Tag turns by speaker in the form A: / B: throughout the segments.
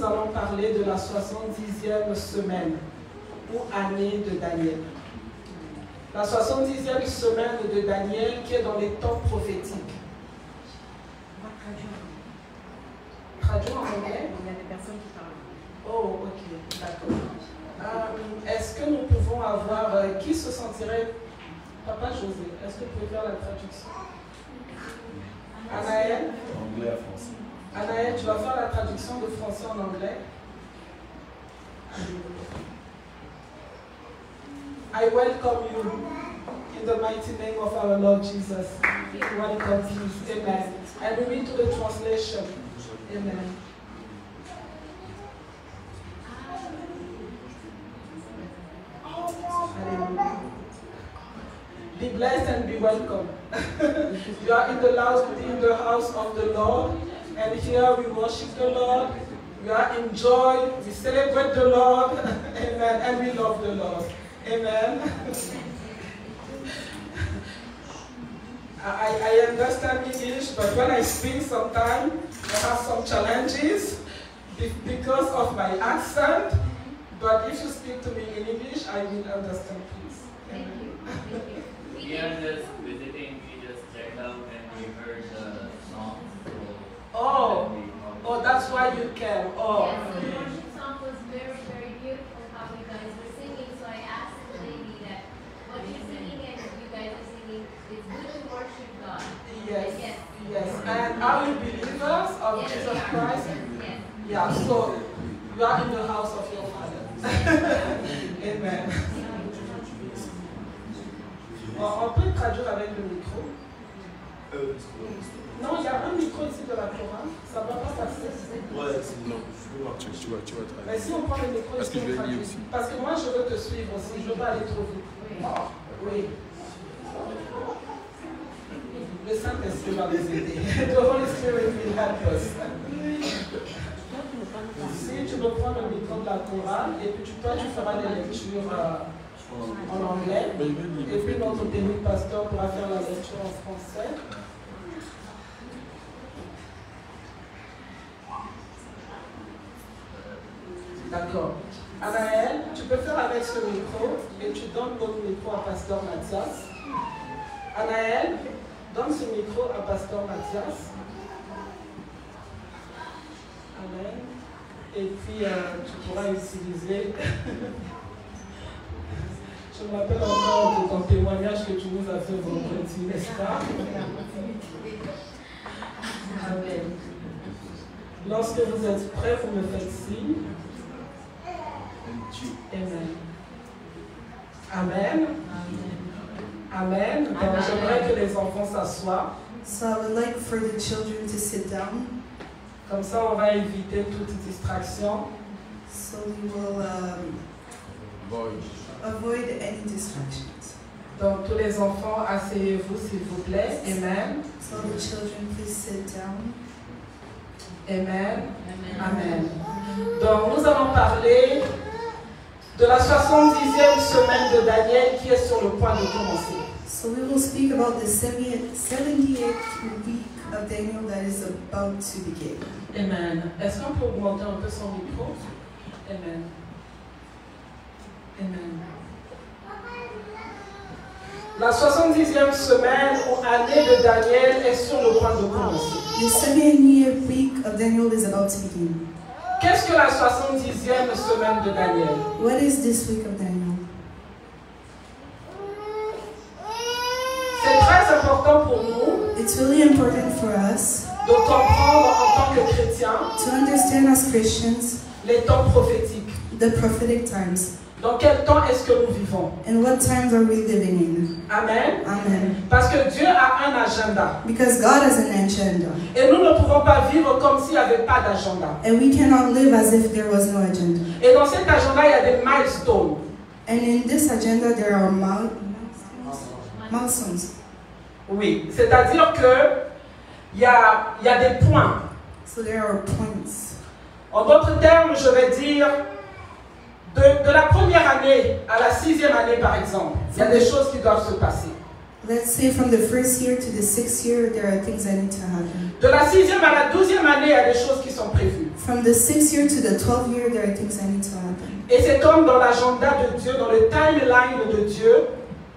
A: nous allons parler de la 70e semaine ou année de Daniel. La 70e semaine de Daniel qui est dans les temps prophétiques. Traduit en anglais?
B: Il y a des personnes qui parlent.
A: Oh, ok, d'accord. Est-ce que nous pouvons avoir qui se sentirait, Papa José, est-ce que vous pouvez faire la traduction? Anaël?
C: Anglais à français.
A: Anaël, tu vas faire la traduction de français en anglais. I welcome you in the mighty name of our Lord Jesus. Welcome you. Amen. And we read to the translation. Amen. Hallelujah. Be blessed and be welcome. You are in the house of the Lord, and here we worship the Lord. We are in joy. We celebrate the Lord. Amen. And we love the Lord. Amen. I understand English, but when I speak sometimes, I have some challenges because of my accent. But if you speak to me in English, I will understand, please.
D: Thank you. Thank you.
E: We are just visiting, we just checked out and we heard the song.
A: Oh, that's why you came. Oh.
D: Yes, the worship song was very, very beautiful how you guys were singing. So I asked the lady that what you're singing and you guys are singing, it's good to worship God.
A: Yes.
D: Yes.
A: Yes. And are you believers of
D: Yes,
A: Jesus
D: we are.
A: Christ?
D: Yes.
A: Yeah, so you are in the house of your Father. Amen. On peut traduire avec le micro. Non, il y a un micro ici de la Torah. Ça ne va pas passer.
C: Ouais, non, je vais voir, tu vas traduire.
A: Mais si on prend le micro,
C: Parce que je vais lire aussi.
A: Parce que moi, je veux te suivre aussi. Je ne veux pas aller trop vite. Oui. Le Saint-Esprit va les aider. The Holy Spirit will help us. Si tu veux prendre le micro de la Torah, et puis tu feras les lectures en anglais. Et puis notre béni pasteur pourra faire la lecture en français. D'accord. Anaël, tu peux faire avec ce micro et tu donnes ton micro à pasteur Mathias. Anaël, donne ce micro à pasteur Mathias. Amen. Et puis tu pourras utiliser. Je me rappelle encore de ton témoignage que tu nous as fait vendredi, n'est-ce pas? Amen. Lorsque vous êtes prêts, vous me faites signe. Amen. Amen. Amen. Donc j'aimerais que les enfants s'assoient.
F: So I would like for the children to sit down.
A: Comme ça, on va éviter toute distraction.
F: So we will avoid any distractions.
A: Donc tous les enfants, asseyez-vous s'il vous plaît. Amen.
F: So the children, please sit down.
A: Amen. Amen. Donc nous allons parler de la 70e semaine de Daniel qui est sur le point de commencer.
F: So we will speak about the 78th week of Daniel that is about to begin.
A: Amen. Est-ce qu'on peut augmenter un peu son micro? Amen. Amen. La 70e semaine ou année de Daniel est sur le point de commencer.
F: The 70th week of Daniel is about to begin.
A: Qu'est-ce que la 70e semaine de Daniel?
F: What is this week of Daniel?
A: C'est très important pour nous
F: It's really important for us
A: de comprendre en tant que chrétiens
F: to understand as Christians
A: les temps prophétiques.
F: the prophetic times.
A: Dans quel temps est-ce que nous vivons?
F: And what times are we living in?
A: Amen.
F: Amen.
A: Parce que Dieu a un agenda.
F: Because God has an agenda.
A: Et nous ne pouvons pas vivre comme s'il n'y avait pas d'agenda.
F: And we cannot live as if there was no agenda.
A: Et dans cet agenda, il y a des milestones.
F: And in this agenda there are milestones.
A: Oui, c'est-à-dire que il y a des points.
F: So there are points.
A: En d'autres termes, je vais dire de la première année à la 6e année, par exemple, il y a des choses qui doivent se passer.
F: Let's say from the first year to the 6th year, there are things that need to happen.
A: De la 6e à la 12e année, il y a des choses qui sont prévues.
F: From the 6th year to the 12th year, there are things that need to happen.
A: Et c'est comme dans l'agenda de Dieu, dans le timeline de Dieu,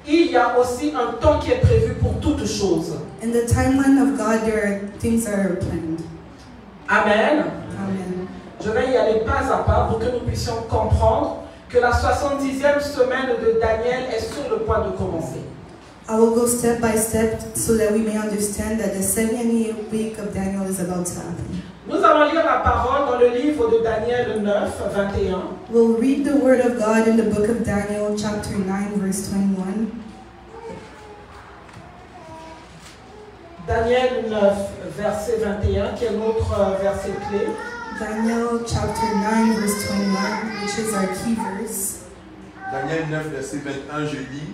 A: il y a aussi un temps qui est prévu pour toutes choses.
F: In the timeline of God, there are things that are planned.
A: Amen.
F: Amen.
A: Je vais y aller pas à pas pour que nous puissions comprendre que la 70e semaine de Daniel est sur le point de commencer.
F: I will go step by step so that we may understand that the 70th week of Daniel is about to happen.
A: Nous allons lire la parole dans le livre de Daniel 9, 21.
F: We'll read the word of God in the book of Daniel, chapter 9, verse 21.
A: Daniel 9, verset 21, qui est notre verset clé.
F: Daniel chapter 9, verse 21, which is our key verse.
B: Daniel 9, verset 21, je lis.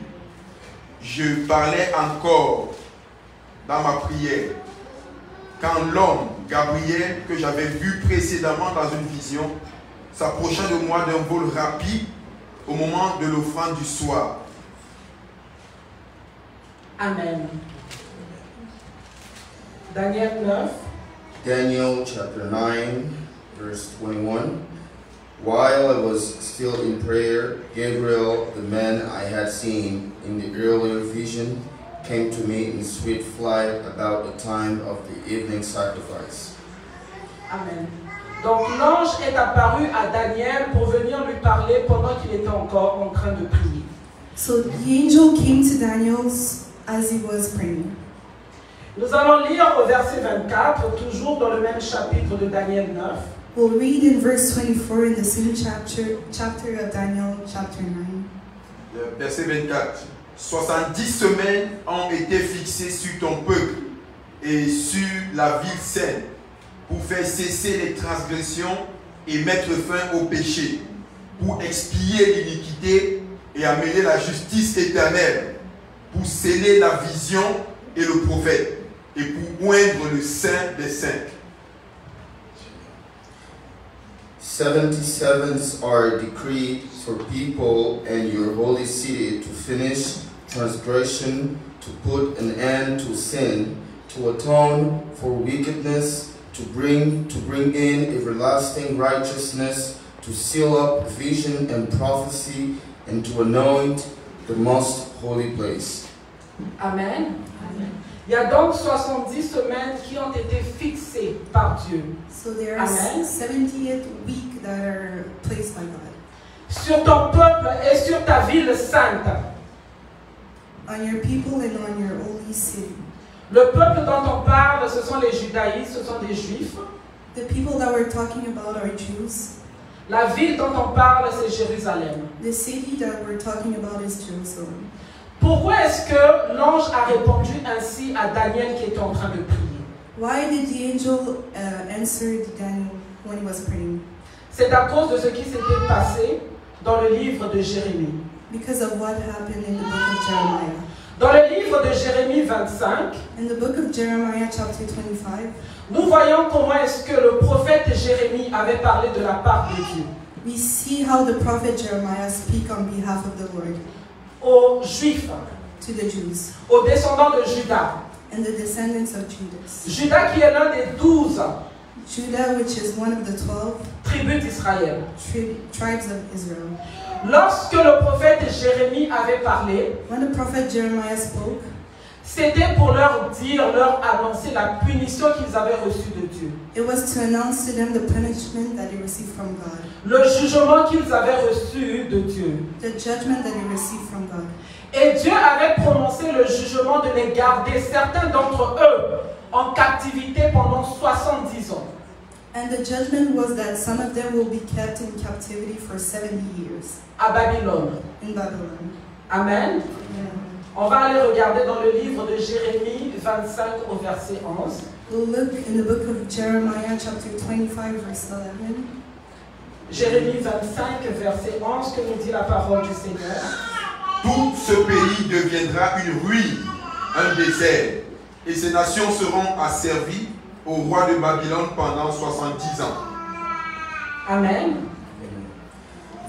B: Je parlais encore dans ma prière quand l'homme, Gabriel, que j'avais vu précédemment dans une vision, s'approcha de moi d'un vol rapide au moment de l'offrande du soir.
A: Amen. Daniel 9.
G: Daniel chapter 9, verse 21. While I was still in prayer, Gabriel, the man I had seen in the earlier vision, came to me in swift flight about the time of the evening sacrifice.
A: Amen. Donc l'ange est apparu à Daniel pour venir lui parler pendant qu'il était encore en train de prier.
F: So the angel came to Daniel as he was praying.
A: Nous allons lire au verset 24, toujours dans le même chapitre de Daniel 9.
F: We'll read in verse 24 in the same chapter of Daniel, chapter 9.
B: Verset 24. 70 semaines ont été fixées sur ton peuple et sur la ville sainte pour faire cesser les transgressions et mettre fin au péché, pour expier l'iniquité et amener la justice éternelle, pour sceller la vision et le prophète, et pour oindre le saint des saints.
G: 77s are decreed for people and your holy city to finish transgression, to put an end to sin, to atone for wickedness, to bring in everlasting righteousness, to seal up vision and prophecy, and to anoint the most holy place.
A: Amen. Il y a donc 70 semaines qui ont été fixées par Dieu.
F: So there are
A: Amen.
F: 70th week that are placed by God.
A: Sur ton peuple et sur ta ville sainte.
F: On your people and on your holy city.
A: Le peuple dont on parle, ce sont les judaïstes, ce sont des juifs.
F: The people that we're talking about are Jews.
A: La ville dont on parle, c'est Jérusalem.
F: The city that we're talking about is Jerusalem.
A: Pourquoi est-ce que l'ange a répondu ainsi à Daniel qui était en train de prier?
F: Why did the angel answer Daniel when he was praying?
A: C'est à cause de ce qui s'était passé dans le livre de Jérémie.
F: Because of what happened in the book of Jeremiah.
A: Dans le livre de Jérémie 25,
F: In the book of Jeremiah chapter 25,
A: nous voyons comment est-ce que le prophète Jérémie avait parlé de la part de Dieu
F: we see how the prophet Jeremiah speak on behalf of the Lord
A: aux Juifs,
F: to the Jews
A: aux descendants de Juda.
F: and the descendants of Judas.
A: Juda qui est l'un des 12
F: Judah, which is one of the 12
A: tribus d'Israël.
F: tribes of Israel.
A: Lorsque le prophète Jérémie avait parlé,
F: When the prophet Jeremiah spoke,
A: c'était pour leur dire, leur annoncer la punition qu'ils avaient reçue de Dieu.
F: it was to announce to them the punishment that they received from God,
A: Le jugement qu'ils avaient reçu de Dieu.
F: the judgment that they received from God.
A: Et Dieu avait prononcé le jugement de les garder, certains d'entre eux, en captivité pendant 70 ans.
F: And the judgment was that some of them will be kept in captivity for 70 years
A: À Babylone.
F: in Babylon.
A: Amen.
F: Yeah.
A: On va aller regarder dans le livre de Jérémie 25 au verset 11.
F: We'll look in the book of Jeremiah chapter 25 verse 11.
A: Jérémie 25 verset 11 que nous dit la parole du Seigneur.
B: Tout ce pays deviendra une ruine, un désert, et ces nations seront asservies au roi de Babylone pendant 70 ans.
A: Amen.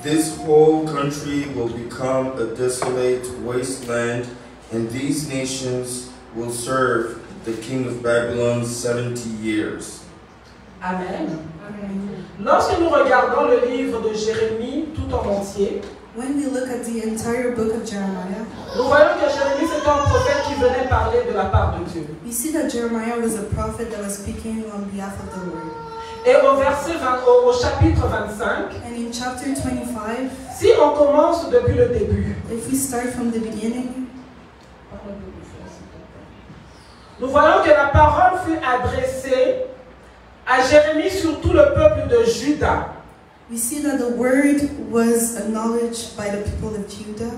G: This whole country will become a desolate wasteland, and these nations will serve the king of Babylon 70 years.
A: Amen. Lorsque nous regardons le livre de Jérémie tout en entier,
F: When we look at the entire book of Jeremiah,
A: nous voyons que Jérémie c'était un prophète qui venait parler de la part de Dieu.
F: we see that Jeremiah was a prophet that was speaking on behalf of the Lord.
A: Et au chapitre 25,
F: And in chapter 25,
A: si on commence depuis le début,
F: if we start from the beginning,
A: nous voyons que la parole fut adressée à Jérémie sur tout le peuple de Juda.
F: we see that the word was acknowledged by the people of Judah.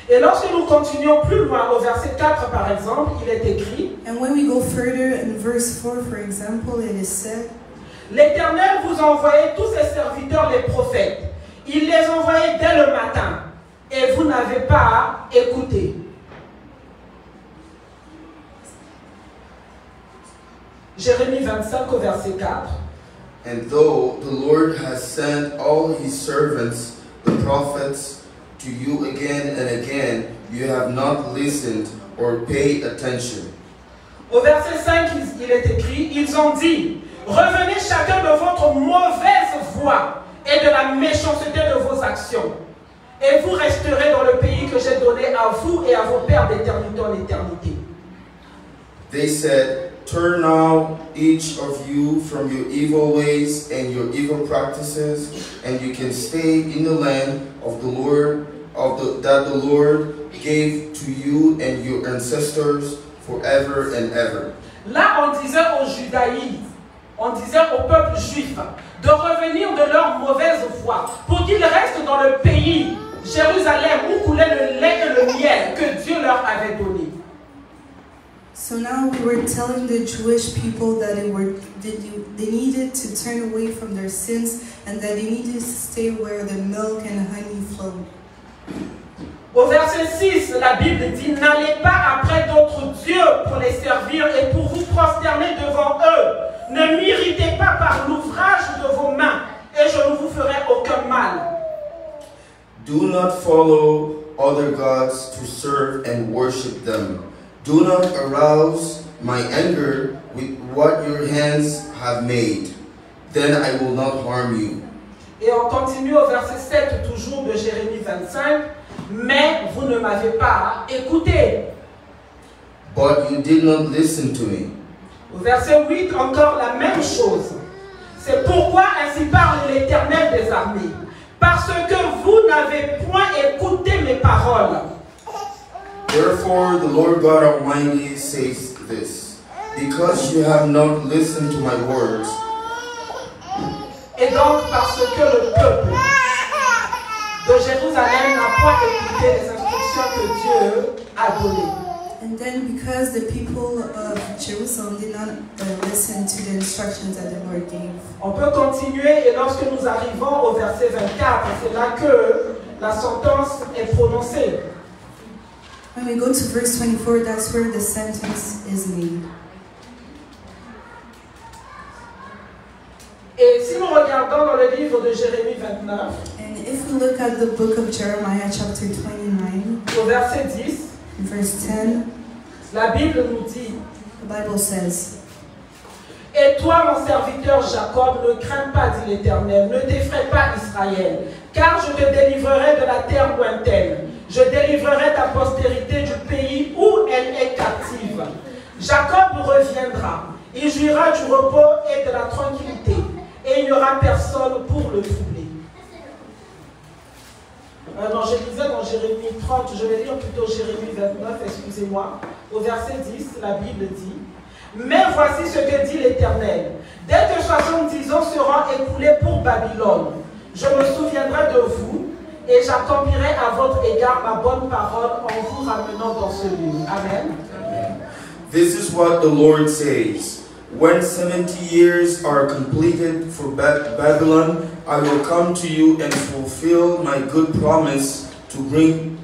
A: Et lorsque nous continuons plus loin, au verset 4 par exemple, il est écrit:
F: And when we go further in verse 4, for example, it is said,
A: L'Éternel vous envoyait tous ses serviteurs les prophètes. Il les envoyait dès le matin, et vous n'avez pas écouté. Jérémie 25 au verset 4.
G: And though the Lord has sent all his servants, the prophets, to you again and again, you have not listened or paid attention.
A: Au verset 5, il est écrit: Ils ont dit, revenez chacun de votre mauvaise voie et de la méchanceté de vos actions, et vous resterez dans le pays que j'ai donné à vous et à vos pères d'éternité en éternité.
G: They said, turn now each of you from your evil ways and your evil practices, and you can stay in the land of the Lord, that the Lord gave to you and your ancestors forever and ever.
A: Là, on disait aux judaïtes, on disait au peuple juif de revenir de leur mauvaise voie pour qu'ils restent dans le pays, Jérusalem, où coulait le lait et le miel que Dieu leur avait donné.
F: so now we were telling the Jewish people that they needed to turn away from their sins and that they needed to stay where the milk and honey flowed.
A: Au verset 6, la Bible dit: N'allez pas après d'autres dieux pour les servir et pour vous prosterner devant eux. Ne m'irritez pas par l'ouvrage de vos mains et je ne vous ferai aucun mal.
G: Do not follow other gods to serve and worship them. Do not arouse my anger with what your hands have made. Then I will not harm you.
A: Et on continue au verset 7, toujours de Jérémie 25. Mais vous ne m'avez pas écouté.
G: But you did not listen to me.
A: Au verset 8, encore la même chose. C'est pourquoi ainsi parle l'Éternel des armées. Parce que vous n'avez point écouté mes paroles.
G: Therefore the Lord God Almighty says this, because you have not listened to my words.
A: Et donc parce que le peuple de Jérusalem n'a point écouté les instructions que Dieu a données.
F: And then because the people of Jerusalem did not listen to the instructions that the Lord gave.
A: On peut continuer et lorsque nous arrivons au verset 24, c'est là que la sentence est prononcée.
F: When we go to verse 24, that's where the sentence is made.
A: Et si nous regardons dans le livre de Jérémie 29,
F: And if we look at the book of Jeremiah, chapter 29,
A: au verset 10,
F: verse 10,
A: la Bible nous dit:
F: the Bible says,
A: Et toi, mon serviteur Jacob, ne crains pas, dit l'Éternel, ne t'effraie pas, Israël, car je te délivrerai de la terre lointaine. Je délivrerai ta postérité du pays où elle est captive. Jacob reviendra, il jouira du repos et de la tranquillité, et il n'y aura personne pour le troubler. Non, je lisais dans Jérémie 30, je vais lire plutôt Jérémie 29, excusez-moi. Au verset 10, la Bible dit: Mais voici ce que dit l'Éternel. Dès que 70 ans seront écoulés pour Babylone, je me souviendrai de vous et j'accomplirai à votre égard ma bonne parole en vous ramenant dans ce lieu. Amen.
G: This is what the Lord says. When 70 years are completed for Babylon, I will come to you and fulfill my good promise to bring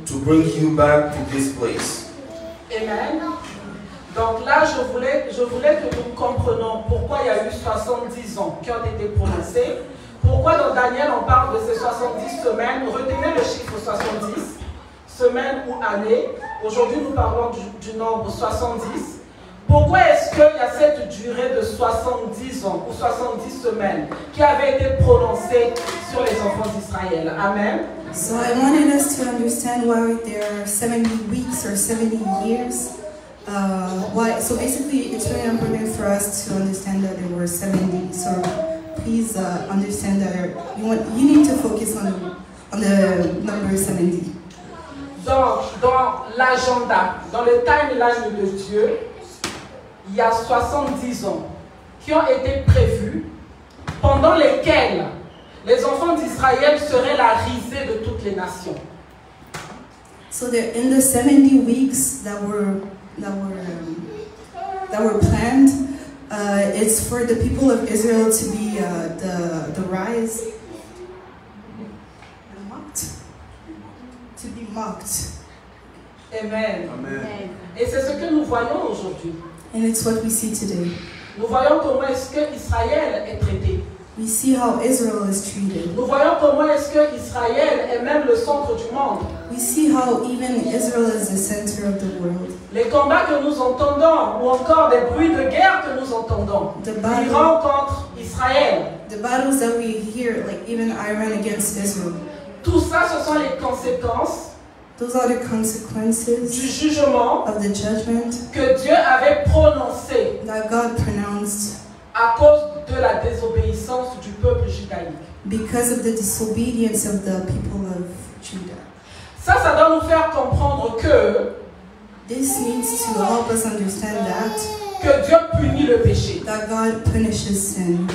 G: you back to this place.
A: Amen. Donc là, je voulais que nous comprenions pourquoi il y a eu 70 ans qui ont été prononcés. Pourquoi dans Daniel on parle de ces 70 semaines. Retenez le chiffre 70, semaines ou années. Aujourd'hui nous parlons du nombre 70. Pourquoi est-ce qu'il y a cette durée de 70 ans ou 70 semaines qui avait été prononcée sur les enfants d'Israël? Amen.
F: So I wanted us to understand why there are 70 weeks or 70 years. So basically, it's really important for us to understand that there were 70. So please understand that you need to focus on the number 70.
A: Dans l'agenda, dans le timeline de Dieu, il y a 70 ans qui ont été prévus, pendant lesquels les enfants d'Israël seraient la risée de toutes les nations.
F: So in the 70 weeks that were planned, it's for the people of Israel to be the rise, to be mocked.
A: Amen.
B: Amen.
A: Et c'est ce que nous voyons aujourd'hui.
F: And it's what we see today.
A: Nous voyons comment est-ce que Israël est traité.
F: We see how Israel is treated.
A: Nous voyons comment est-ce que Israël est même le centre du monde.
F: We see how even Israel is the center of the world.
A: Les combats que nous entendons, ou encore des bruits de guerre que nous entendons, l'Iran contre Israël.
F: The battles that we hear, like even Iran against Israel.
A: Tout ça, ce sont les conséquences.
F: Those are the consequences
A: du jugement
F: of the judgment
A: que Dieu avait prononcé
F: that God pronounced
A: à cause de la désobéissance du peuple judaïque.
F: Because of the disobedience of the people of Judah.
A: Ça doit nous faire comprendre que
F: this needs to help us understand
A: que Dieu punit le péché.
F: That God punishes sin.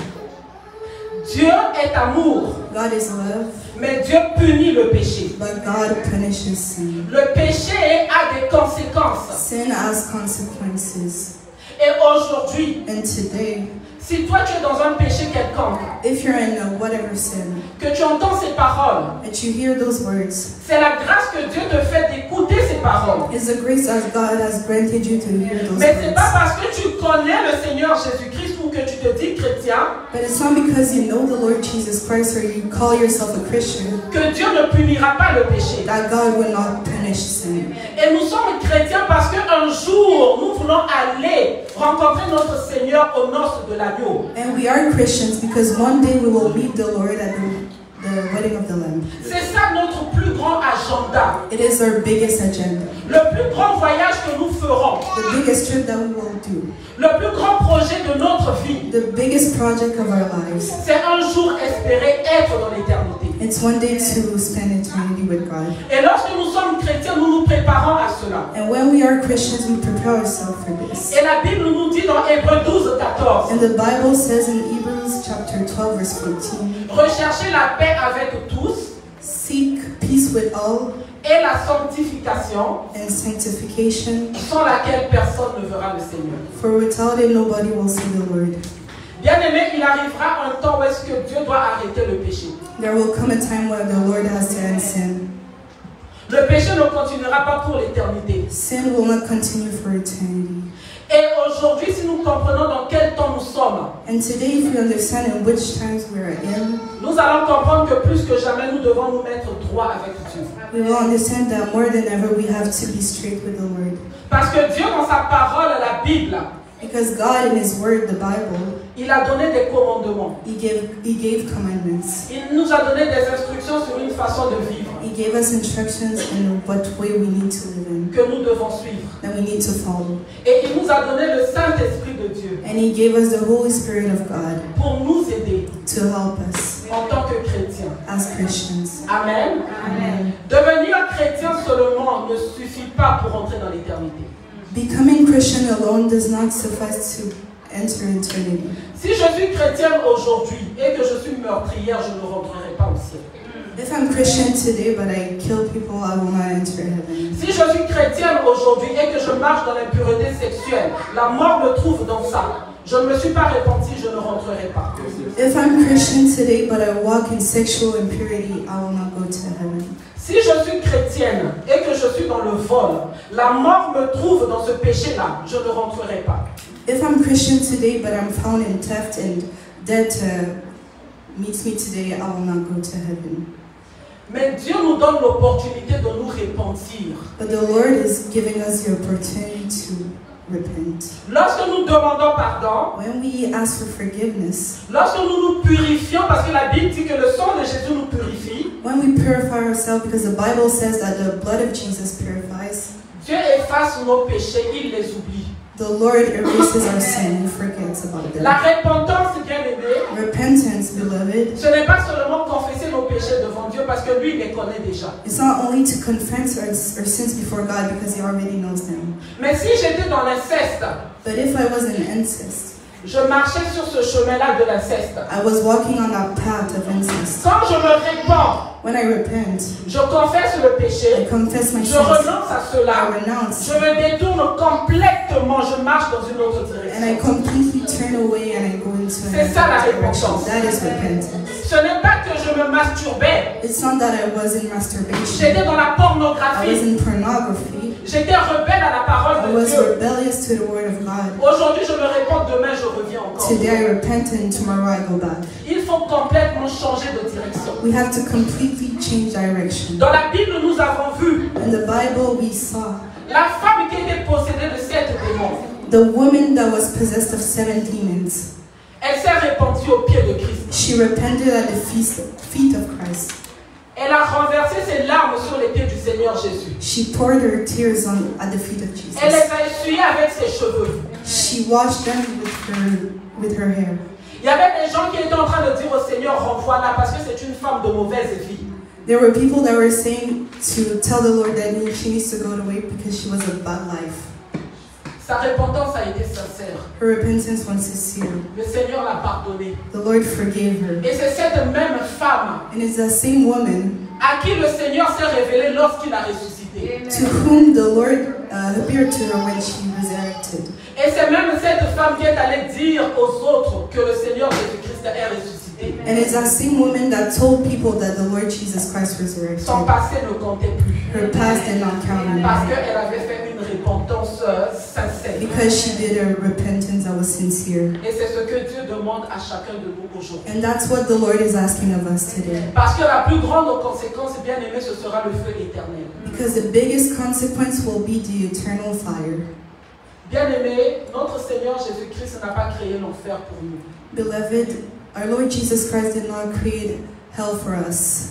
A: Dieu est amour.
F: God is love.
A: Mais Dieu punit le péché.
F: But God punishes sin.
A: Le péché a des conséquences.
F: Sin has consequences.
A: Et aujourd'hui,
F: and today,
A: si toi tu es dans un péché quelconque,
F: if you're in a whatever sin,
A: que tu entends ces paroles,
F: and you hear those words,
A: c'est la grâce que Dieu te fait d'écouter ces paroles.
F: It's the grace that God has granted you to hear those
A: Mais
F: words.
A: c'est pas parce que tu connais le Seigneur Jésus-Christ ou que tu te dis chrétien,
F: but it's not because you know the Lord Jesus Christ or you call yourself a Christian,
A: que Dieu ne punira pas le péché.
F: That God will not punish sin.
A: Et nous sommes chrétiens parce qu'un jour nous voulons aller rencontrer notre Seigneur aux noces de l'agneau.
F: And we are Christians because one day we will meet the Lord at the wedding of the Lamb.
A: C'est ça notre plus grand agenda.
F: It is our biggest agenda.
A: Le plus grand voyage que nous ferons.
F: The biggest trip that we will do.
A: Le plus grand projet de notre vie.
F: The biggest project of our lives.
A: C'est un jour espérer être dans l'éternité.
F: It's one day to spend eternity with God.
A: Et lorsque nous sommes chrétiens, nous nous préparons à cela.
F: And when we are Christians, we prepare ourselves for this.
A: Et la Bible nous dit dans Hébreux 12, 14.
F: And the Bible says in Hebrews chapter 12, verse 14.
A: Recherchez la paix avec tous.
F: Seek peace with all.
A: Et la sanctification,
F: and sanctification,
A: sans laquelle personne ne verra le Seigneur.
F: For without it, nobody will see the Lord.
A: Bien-aimé, il arrivera un temps où est-ce que Dieu doit arrêter le péché.
F: There will come a time where the Lord has to end sin.
A: Le péché ne continuera pas pour l'éternité.
F: Sin will not continue for eternity.
A: Et aujourd'hui, si nous comprenons dans quel temps nous sommes,
F: and today, if we understand in which times we are in,
A: nous allons comprendre que plus que jamais, nous devons nous mettre droit avec Dieu.
F: We will understand that more than ever, we have to be straight with the Lord.
A: Parce que Dieu, dans sa parole, la Bible,
F: because God in His Word, the Bible,
A: il a donné des commandements.
F: He gave commandments.
A: Il nous a donné des instructions sur une façon de vivre.
F: He gave us instructions in what way we need to live in.
A: Que nous devons suivre.
F: That we need to follow.
A: Et il nous a donné le Saint-Esprit de Dieu.
F: And He gave us the Holy Spirit of God.
A: Pour nous aider.
F: To help us.
A: En tant que chrétiens.
F: As Christians.
A: Amen.
F: Amen.
A: Devenir chrétien seulement ne suffit pas pour entrer dans l'éternité.
F: Becoming Christian alone does not suffice to enter eternity.
A: Si je suis chrétienne aujourd'hui et que je suis meurtrière, je ne rentrerai pas au ciel.
F: If I'm Christian today but I kill people, I will not enter heaven.
A: Si je suis chrétienne aujourd'hui et que je marche dans l'impureté sexuelle, la mort me trouve dans ça. Je ne me suis pas repenti, je ne rentrerai pas.
F: If I'm Christian today but I walk in sexual impurity, I will not go to heaven.
A: Si je suis chrétienne et que je suis dans le vol, la mort me trouve dans ce péché-là, je ne rentrerai pas.
F: If I'm Christian today but I'm found in theft and death meets me today, I will not go to heaven.
A: Mais Dieu nous donne l'opportunité de nous repentir.
F: But the Lord is giving us the opportunity to repent.
A: Lorsque nous demandons pardon,
F: When we ask for forgiveness,
A: lorsque nous nous purifions, parce que la Bible dit que le sang de Jésus nous purifie,
F: when we purify ourselves, because the Bible says that the blood of Jesus purifies,
A: Dieu efface nos péchés, il les oublie.
F: the Lord erases our sin and forgets about
A: La
F: them.
A: repentance, bien-aimé,
F: Repentance, beloved,
A: ce n'est pas seulement confesser nos péchés devant Dieu parce que lui, il les connaît déjà.
F: it's not only to confess our sins before God because He already knows them.
A: Mais si j'étais dans l'inceste,
F: But if I was in incest,
A: je marchais sur ce chemin-là de l'inceste.
F: I was walking on that path of incest.
A: Quand je me répands,
F: When I repent,
A: je confesse le
F: I
A: péché,
F: confess my
A: je
F: sins,
A: renonce à
F: I
A: cela,
F: renounce,
A: je me détourne complètement, je marche dans une autre
F: and I
A: direction.
F: completely turn away and I go into
A: C'est ça la
F: another direction.
A: repentance.
F: That is repentance.
A: Ce n'est pas que je me masturbais,
F: It's not that I was in masturbation.
A: j'étais dans la
F: I was
A: pornographie,
F: in pornography.
A: j'étais rebelle à la parole
F: I
A: de
F: was
A: Dieu.
F: rebellious to the word of God.
A: Aujourd'hui, je me réponds, demain, je reviens encore.
F: Today I repent and tomorrow I go back.
A: Il faut complètement changer de direction.
F: We have to completely change direction.
A: Dans la Bible, nous avons vu
F: In the Bible we saw
A: la femme qui était possédée de 7 démons.
F: the woman that was possessed of 7 demons.
A: Elle s'est répandue aux pieds de Christ.
F: She repented at the feet of Christ.
A: Elle a renversé ses larmes sur les pieds du Seigneur Jésus.
F: She poured her tears at the feet of
A: Elle les
F: Jesus.
A: a essuyées avec ses cheveux.
F: She washed them with her hair.
A: Il y avait des gens qui étaient en train de dire au Seigneur, renvoie-la parce que c'est une femme de mauvaise vie.
F: There were people that were saying to tell the Lord that she needs to go away because she was a bad life.
A: Sa repentance a été sincère.
F: Her repentance was sincere.
A: Le Seigneur l'a pardonnée.
F: The Lord forgave her.
A: Et c'est cette même femme
F: And it's that same woman
A: à qui le Seigneur s'est révélé lorsqu'il a ressuscité.
F: to whom the Lord appeared to her when she resurrected.
A: Et c'est même cette femme qui est allée dire aux autres que le Seigneur Jésus-Christ est ressuscité.
F: And it's that same woman that told people that the Lord Jesus Christ resurrected.
A: Son passé ne comptait plus.
F: Her past did not count
A: Parce
F: anymore
A: qu'elle avait fait une repentance sincère.
F: because she did a repentance that was sincere.
A: Et c'est ce que Dieu demande à chacun de nous aujourd'hui.
F: And that's what the Lord is asking of us today.
A: Parce que la plus grande conséquence, bien aimé, ce sera le feu éternel.
F: Because the biggest consequence will be the eternal fire.
A: Bien aimé, notre Seigneur Jésus-Christ n'a pas créé l'enfer pour nous.
F: Beloved, our Lord Jesus Christ did not create hell for us.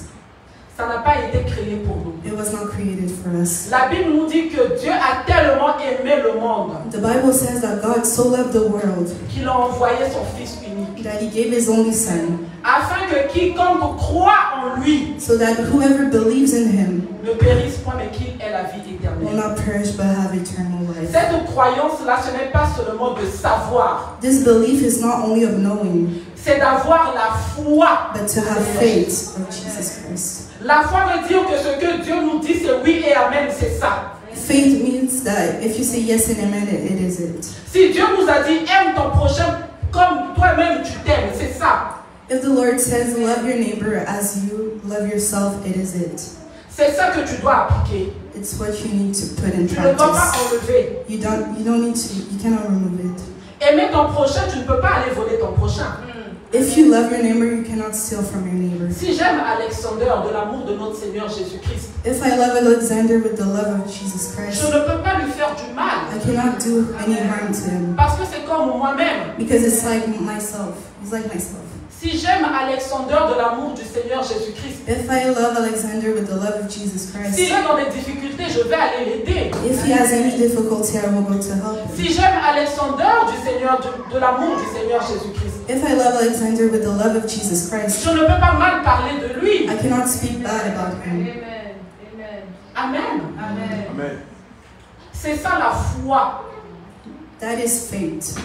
A: Ça n'a pas été créé pour nous.
F: It was not created for us.
A: La Bible nous dit que Dieu a tellement aimé le monde
F: The Bible says that God so loved the world
A: qu'il a envoyé son Fils unique,
F: that He gave His only Son,
A: afin que quiconque croit en lui
F: so that whoever believes in Him
A: ne périsse point, mais qu'il ait la vie
F: will
A: éternelle.
F: not perish but have eternal life.
A: Cette croyance-là, ce n'est pas seulement de savoir,
F: This belief is not only of knowing,
A: c'est d'avoir la foi.
F: but to have faith of Jesus Christ.
A: La foi veut dire que ce que Dieu nous dit, c'est oui et amen, c'est ça.
F: Faith means that if you say yes and amen, it is it.
A: Si Dieu nous a dit aime ton prochain comme toi-même tu t'aimes, c'est ça.
F: If the Lord says love your neighbor as you love yourself, it is it.
A: C'est ça que tu dois appliquer.
F: It's what you need to put in
A: Tu ne dois pas
F: practice.
A: enlever.
F: You don't need to, you cannot remove it.
A: Aimer ton prochain, tu ne peux pas aller voler ton prochain.
F: If you love your neighbor, you cannot steal from your neighbor.
A: Si j'aime Alexander de l'amour de notre Seigneur Jésus-Christ,
F: If I love Alexander with the love of Jesus
A: je
F: Christ,
A: ne peux pas lui faire du mal.
F: I cannot do any harm to him
A: Parce que c'est comme moi-même.
F: because it's like myself. He's like myself.
A: Si j'aime Alexander de l'amour du Seigneur Jésus-Christ,
F: If I love Alexander with the love of Jesus Christ,
A: s'il est dans des difficultés, je vais aller l'aider.
F: if he has any difficulty, I will go to help him.
A: Si j'aime Alexander du Seigneur, de l'amour du Seigneur Jésus-Christ,
F: If I love Alexander with the love of Jesus Christ,
A: je ne peux pas mal parler de lui.
F: I cannot speak bad about him.
D: Amen.
A: Amen.
B: Amen.
A: C'est ça la foi.
F: That is faith.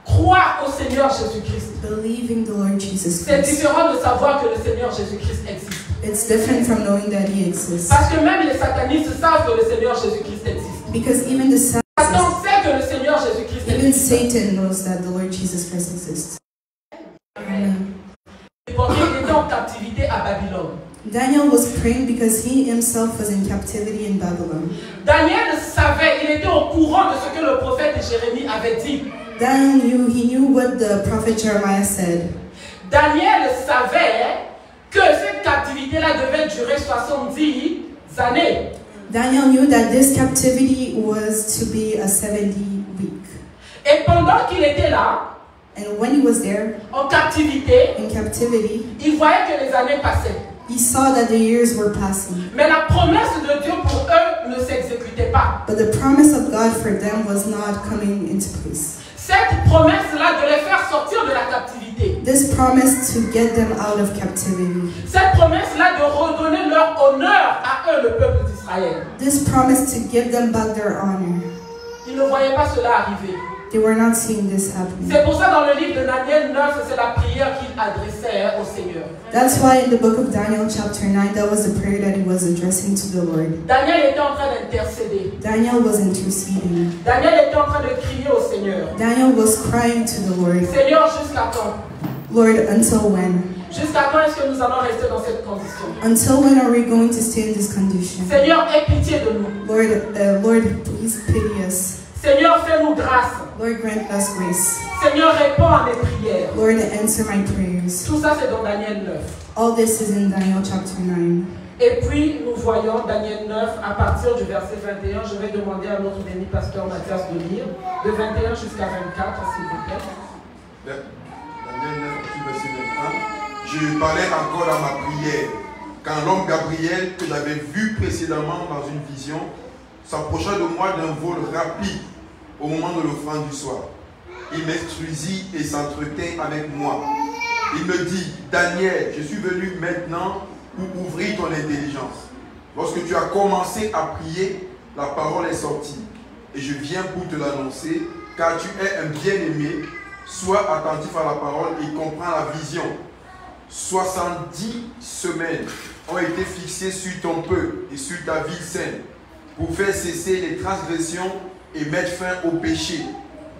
A: Croire au Seigneur Jésus-Christ.
F: Believing the Lord Jesus
A: C'est
F: Christ.
A: différent de savoir que le Seigneur Jésus-Christ existe.
F: It's different from knowing that he exists.
A: Parce que même les satanistes savent que le Seigneur Jésus-Christ existe.
F: Because even the
A: Satan sait que le Seigneur Jésus-Christ
F: even
A: existe.
F: Satan knows that the Lord Jesus Christ exists. Amen.
A: Parce qu'il était en captivité à Babylone.
F: Daniel was praying because he himself was in captivity in Babylon.
A: Daniel savait, il était au courant de ce que le prophète Jérémie avait dit.
F: Daniel he knew what the prophet Jeremiah said.
A: Daniel savait que cette captivité-là devait durer 70 années.
F: Daniel knew that this captivity was to be a 70 week.
A: Et pendant qu'il était là,
F: And when he was there
A: en captivité,
F: in captivity,
A: il voyait que les années passaient.
F: he saw that the years were passing.
A: Mais la promesse de Dieu pour eux ne s'exécutait pas.
F: But the promise of God for them was not coming into place.
A: Cette promesse-là de les faire sortir de la captivité.
F: This promise to get them out of captivity.
A: Cette promesse-là de redonner leur honneur à eux, le peuple d'Israël.
F: This promise to give them back their honor.
A: Ils ne voyaient pas cela arriver.
F: They were not seeing this happening.
A: C'est pour ça dans le livre de Daniel 9, c'est la prière qu'il adressait au Seigneur.
F: That's why in the book of Daniel chapter 9, that was the prayer that he was addressing to the Lord.
A: Daniel était en train d'intercéder.
F: Daniel was interceding.
A: Daniel était en train de crier au Seigneur.
F: Daniel was crying to the Lord.
A: Seigneur, jusqu'à quand?
F: Lord, until when?
A: Jusqu'à quand est-ce que nous allons rester dans cette condition?
F: Until when are we going to stay in this condition?
A: Seigneur, aie pitié de nous.
F: Lord, please pity us.
A: Seigneur, fais-nous grâce.
F: Lord, grant us grace.
A: Seigneur, réponds à mes prières.
F: Lord, answer my prayers.
A: Tout ça, c'est dans Daniel 9.
F: All this is in Daniel chapter 9.
A: Et puis, nous voyons Daniel 9, à partir du verset 21. Je vais demander à notre béni pasteur Mathias de lire, de 21 jusqu'à 24, s'il vous plaît.
B: Daniel 9, verset 21. Je parlais encore dans ma prière, quand l'homme Gabriel, que j'avais vu précédemment dans une vision, s'approcha de moi d'un vol rapide au moment de l'offrande du soir. Il m'instruisit et s'entretint avec moi. Il me dit, Daniel, je suis venu maintenant pour ouvrir ton intelligence. Lorsque tu as commencé à prier, la parole est sortie. Et je viens pour te l'annoncer, car tu es un bien-aimé. Sois attentif à la parole et comprends la vision. 70 semaines ont été fixées sur ton peuple et sur ta ville sainte pour faire cesser les transgressions et mettre fin au péché,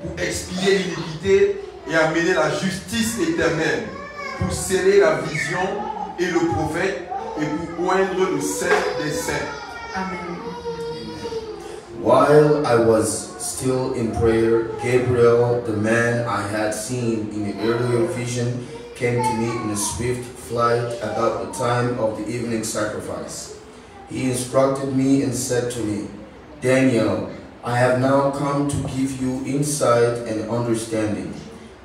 B: pour expier l'iniquité et amener la justice éternelle, pour sceller la vision et le prophète et pour oindre le saint des saints.
A: Amen.
G: While I was still in prayer, Gabriel, the man I had seen in the earlier vision, came to me in a swift flight about the time of the evening sacrifice. He instructed me and said to me, Daniel, I have now come to give you insight and understanding.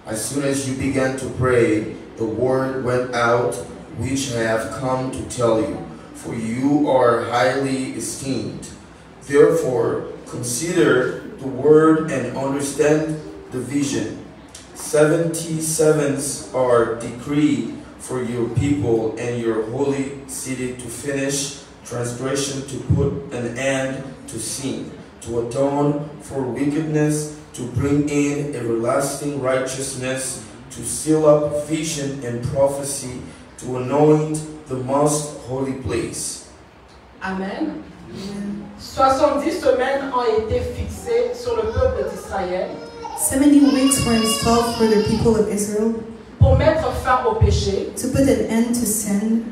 G: As soon as you began to pray, the word went out, which I have come to tell you, for you are highly esteemed. Therefore, consider the word and understand the vision. 77s are decreed for your people and your holy city to finish transgression, to put an end to sin, to atone for wickedness, to bring in everlasting righteousness, to seal up vision and prophecy, to anoint the most holy place.
A: Amen. 70 semaines ont été fixées sur le peuple d'Israël
F: 70 weeks were installed for the people of Israel
A: pour mettre fin au péché,
F: to put an end to sin,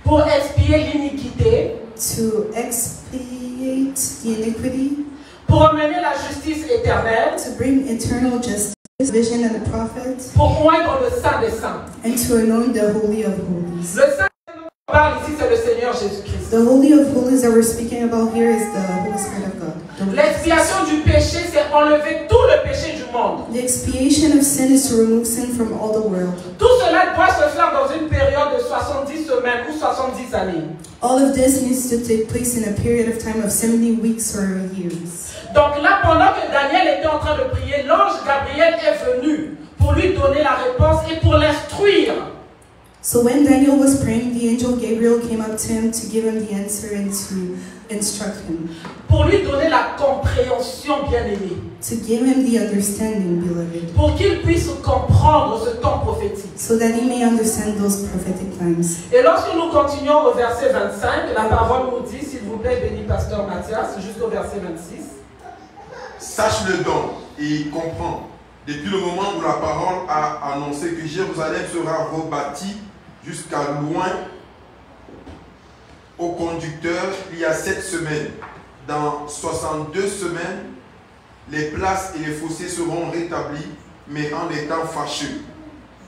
A: pour expier l'iniquité,
F: to expiate the iniquity,
A: pour amener la justice éternelle,
F: to bring eternal justice, vision and the prophets,
A: pour oindre le Saint des Saints.
F: and to anoint the Holy of Holies.
A: Le Saint dont on parle ici, c'est le Seigneur Jésus-Christ.
F: The Holy of Holies that we're speaking about here is the Holy Spirit of God.
A: L'expiation du péché, c'est enlever tout le péché du monde.
F: The expiation of sin is to remove sin from all the world.
A: Tout cela doit se faire dans une période de 70 semaines ou 70 années.
F: All of this needs to take place in a period of time of 70 weeks or years.
A: Donc là, pendant que Daniel était en train de prier, l'ange Gabriel est venu pour lui donner la réponse et pour l'instruire.
F: So when Daniel was praying, the angel Gabriel came up to him to give him the answer and to instruct him.
A: Pour lui donner la compréhension, bien-aimée.
F: To give him the understanding, beloved.
A: Pour qu'il puisse comprendre ce temps prophétique.
F: So that he may understand those prophetic times.
A: Et lorsque nous continuons au verset 25, la parole nous dit, s'il vous plaît, béni pasteur Mathias, jusqu'au verset 26.
B: Sache-le donc et comprends. Depuis le moment où la parole a annoncé que Jérusalem sera rebâtie jusqu'à loin au conducteur, il y a 7 semaines. Dans 62 semaines, les places et les fossés seront rétablis, mais en étant fâcheux.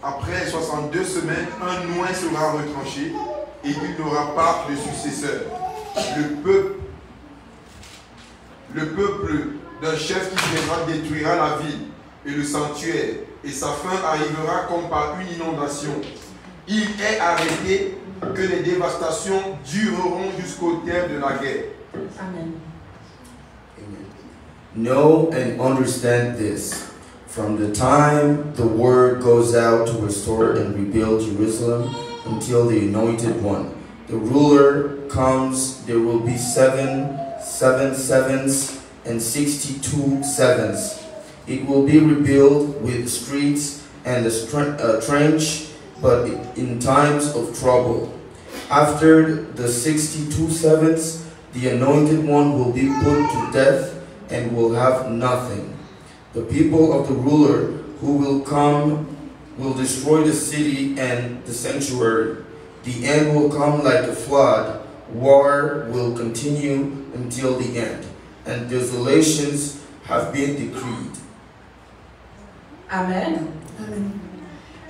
B: Après 62 semaines, un noin sera retranché et il n'aura pas de successeur. Le peuple le peuple d'un chef qui viendra détruira la ville et le sanctuaire, et sa fin arrivera comme par une inondation. Il est arrêté que les dévastations dureront jusqu'au terme de la guerre.
A: Amen.
G: Know and understand this. From the time the word goes out to restore and rebuild Jerusalem until the Anointed One, the ruler comes, there will be 7 sevens and 62 sevens. It will be rebuilt with streets and a trench, but in times of trouble. After the 62 sevens, the Anointed One will be put to death and will have nothing. The people of the ruler who will come will destroy the city and the sanctuary. The end will come like a flood. War will continue until the end, and desolations have been decreed.
A: Amen.
F: Amen.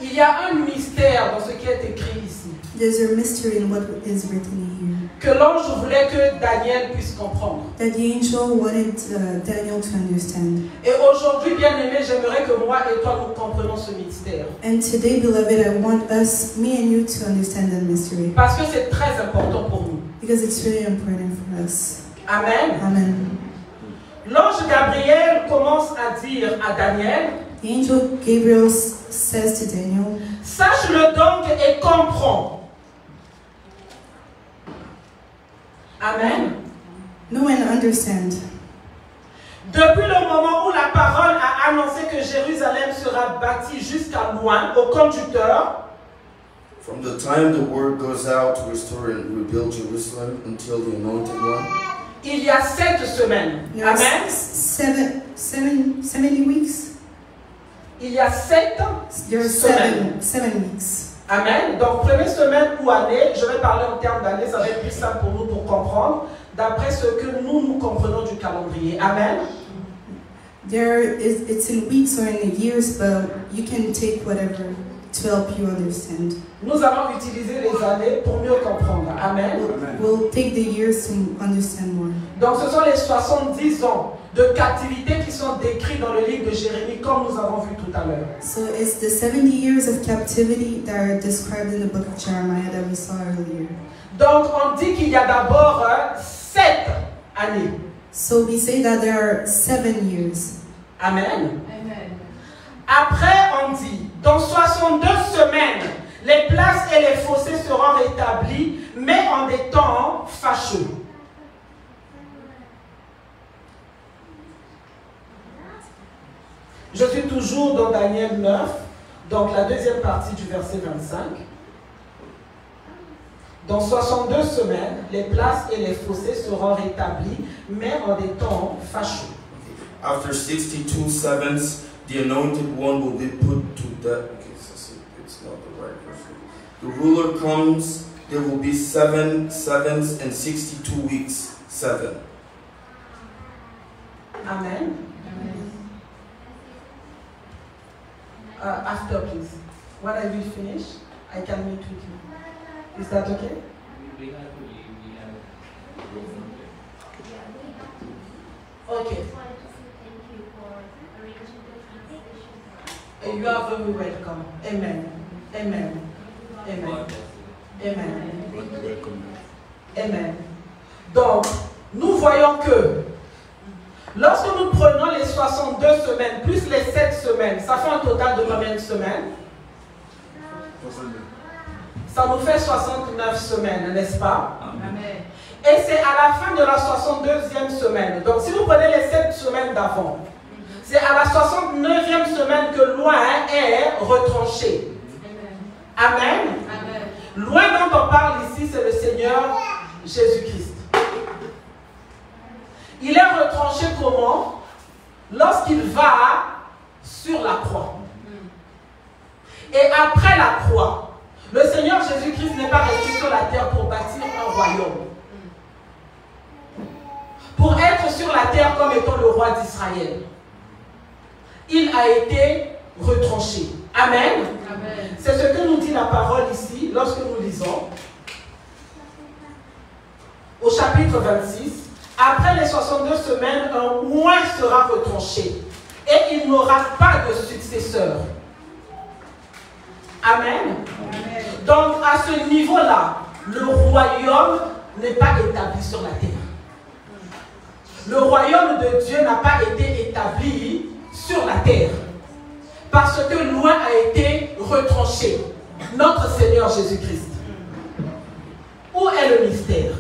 A: Il y a un mystère dans ce qui est écrit ici,
F: There's a mystery in what is written here.
A: que l'ange voulait que Daniel puisse comprendre.
F: That the angel wanted Daniel to understand.
A: Et aujourd'hui, bien-aimés, j'aimerais que moi et toi, nous comprenions ce mystère.
F: And today, beloved, I want us, me and you, to understand that mystery.
A: Parce que c'est très important pour nous.
F: Because it's really important for us.
A: Amen.
F: Amen.
A: L'ange Gabriel commence à dire à Daniel,
F: The angel Gabriel says to Daniel,
A: sache-le donc et comprends. Amen.
F: know and understand.
A: Depuis le moment où la parole a annoncé que Jérusalem sera bâtie jusqu'à loin, au conducteur,
G: From the time the word goes out to restore and rebuild Jerusalem until the Anointed One,
A: il y a 7 semaines.
F: There are
A: Amen.
F: 70 weeks.
A: Il y a 7
F: There are
A: semaines.
F: 7 weeks.
A: Amen. Donc, première semaine ou année, je vais parler en termes d'année, ça va être plus simple pour nous pour comprendre, d'après ce que nous comprenons du calendrier. Amen.
F: It's in weeks or in years, but you can take whatever to help you understand.
A: Nous allons utiliser les années pour mieux comprendre. Amen.
F: We'll take the years to understand more.
A: Donc, ce sont les 70 ans de captivité qui sont décrits dans le livre de Jérémie, comme nous avons vu tout à l'heure.
F: So it's the 70 years of captivity that are described in the book of Jeremiah that we saw earlier.
A: Donc, on dit qu'il y a d'abord 7 années.
F: So we say that there are 7 years.
A: Amen.
D: Amen.
A: Après, on dit, dans 62 semaines, les places et les fossés seront rétablis, mais en des temps fâcheux. Je suis toujours dans Daniel 9, donc la deuxième partie du verset 25. Dans 62 semaines, les places et les fossés seront rétablis, mais en des temps fâcheux.
G: after 62 sevens, the Anointed One will be put to death. Okay, so it's not the right version. The ruler comes, there will be 7 sevens and 62 weeks. 7.
A: Amen. After, please. When I will finish, I can meet with you. Is that okay?
E: We have to leave. We have to go from there.
A: Okay.
D: Just wanted to say thank you for arranging the translation for us.
A: You are very welcome. Amen. Amen. Amen.
E: God bless you.
A: Amen.
C: Welcome.
A: Amen. Donc, nous voyons que lorsque nous prenons les 62 semaines plus les 7 semaines, ça fait un total de combien de semaines? Ça nous fait 69 semaines, n'est-ce pas?
D: Amen.
A: Et c'est à la fin de la 62e semaine. Donc si vous prenez les 7 semaines d'avant, c'est à la 69e semaine que loin est retranché. Amen.
D: Amen.
A: Loin dont on parle ici, c'est le Seigneur Jésus-Christ. Il est retranché comment? Lorsqu'il va sur la croix. Et après la croix, le Seigneur Jésus-Christ n'est pas resté sur la terre pour bâtir un royaume. Pour être sur la terre comme étant le roi d'Israël. Il a été retranché. Amen.
D: Amen.
A: C'est ce que nous dit la parole ici, lorsque nous lisons. Au chapitre 26, Après les 62 semaines, un mois sera retranché et il n'aura pas de successeur. Amen. Amen. Donc à ce niveau-là, le royaume n'est pas établi sur la terre. Le royaume de Dieu n'a pas été établi sur la terre parce que loin a été retranché notre Seigneur Jésus-Christ. Où est le mystère?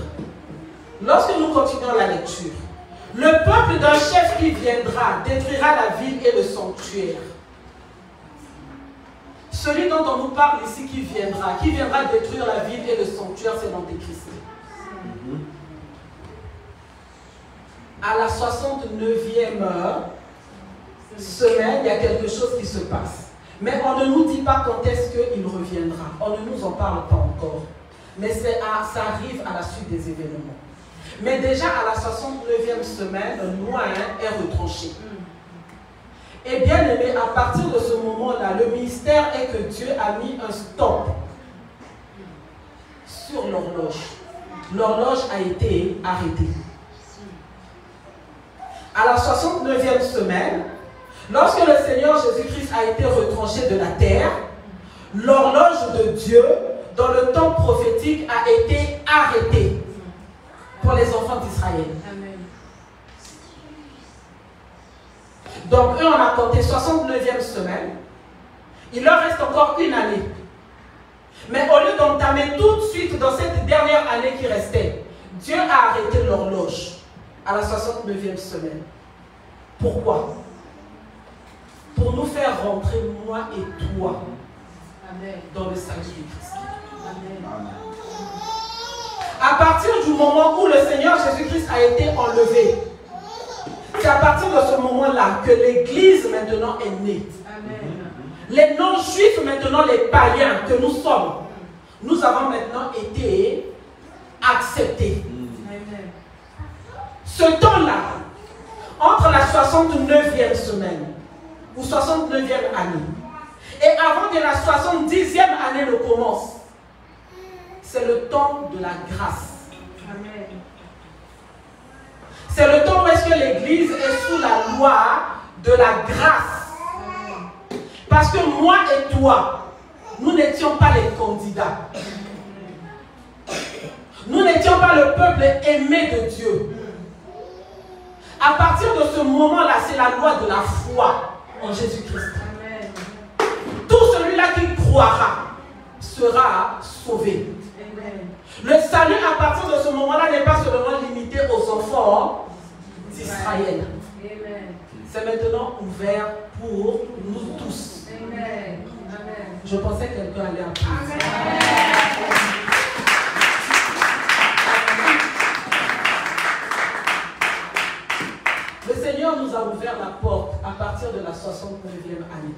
A: Lorsque nous continuons la lecture, le peuple d'un chef qui viendra détruira la ville et le sanctuaire. Celui dont on nous parle ici qui viendra détruire la ville et le sanctuaire, c'est l'Antéchrist. À la 69e semaine, il y a quelque chose qui se passe. Mais on ne nous dit pas quand est-ce qu'il reviendra. On ne nous en parle pas encore. Mais ça arrive à la suite des événements. Mais déjà à la 69e semaine, Noé est retranché. Et bien aimé, à partir de ce moment-là, le mystère est que Dieu a mis un stop sur l'horloge. L'horloge a été arrêtée. À la 69e semaine, lorsque le Seigneur Jésus-Christ a été retranché de la terre, l'horloge de Dieu, dans le temps prophétique, a été arrêtée pour les enfants d'Israël. Donc, eux, on a compté 69e semaine. Il leur reste encore une année. Mais au lieu d'entamer tout de suite dans cette dernière année qui restait, Dieu a arrêté l'horloge à la 69e semaine. Pourquoi? Pour nous faire rentrer, moi et toi, dans le salut de Christ. À partir du moment où le Seigneur Jésus-Christ a été enlevé, c'est à partir de ce moment-là que l'Église maintenant est née. Les non-juifs, maintenant les païens que nous sommes, nous avons maintenant été acceptés. Ce temps-là, entre la 69e semaine ou 69e année et avant que la 70e année ne commence, c'est le temps de la grâce. C'est le temps où est-ce que l'Église est sous la loi de la grâce. Parce que moi et toi, nous n'étions pas les candidats. Nous n'étions pas le peuple aimé de Dieu. À partir de ce moment-là, c'est la loi de la foi en Jésus-Christ. Tout celui-là qui croira sera sauvé. Le salut à partir de ce moment-là n'est pas seulement limité aux enfants d'Israël. C'est maintenant ouvert pour nous tous. Je pensais que quelqu'un allait apprendre. Le Seigneur nous a ouvert la porte à partir de la 69e année.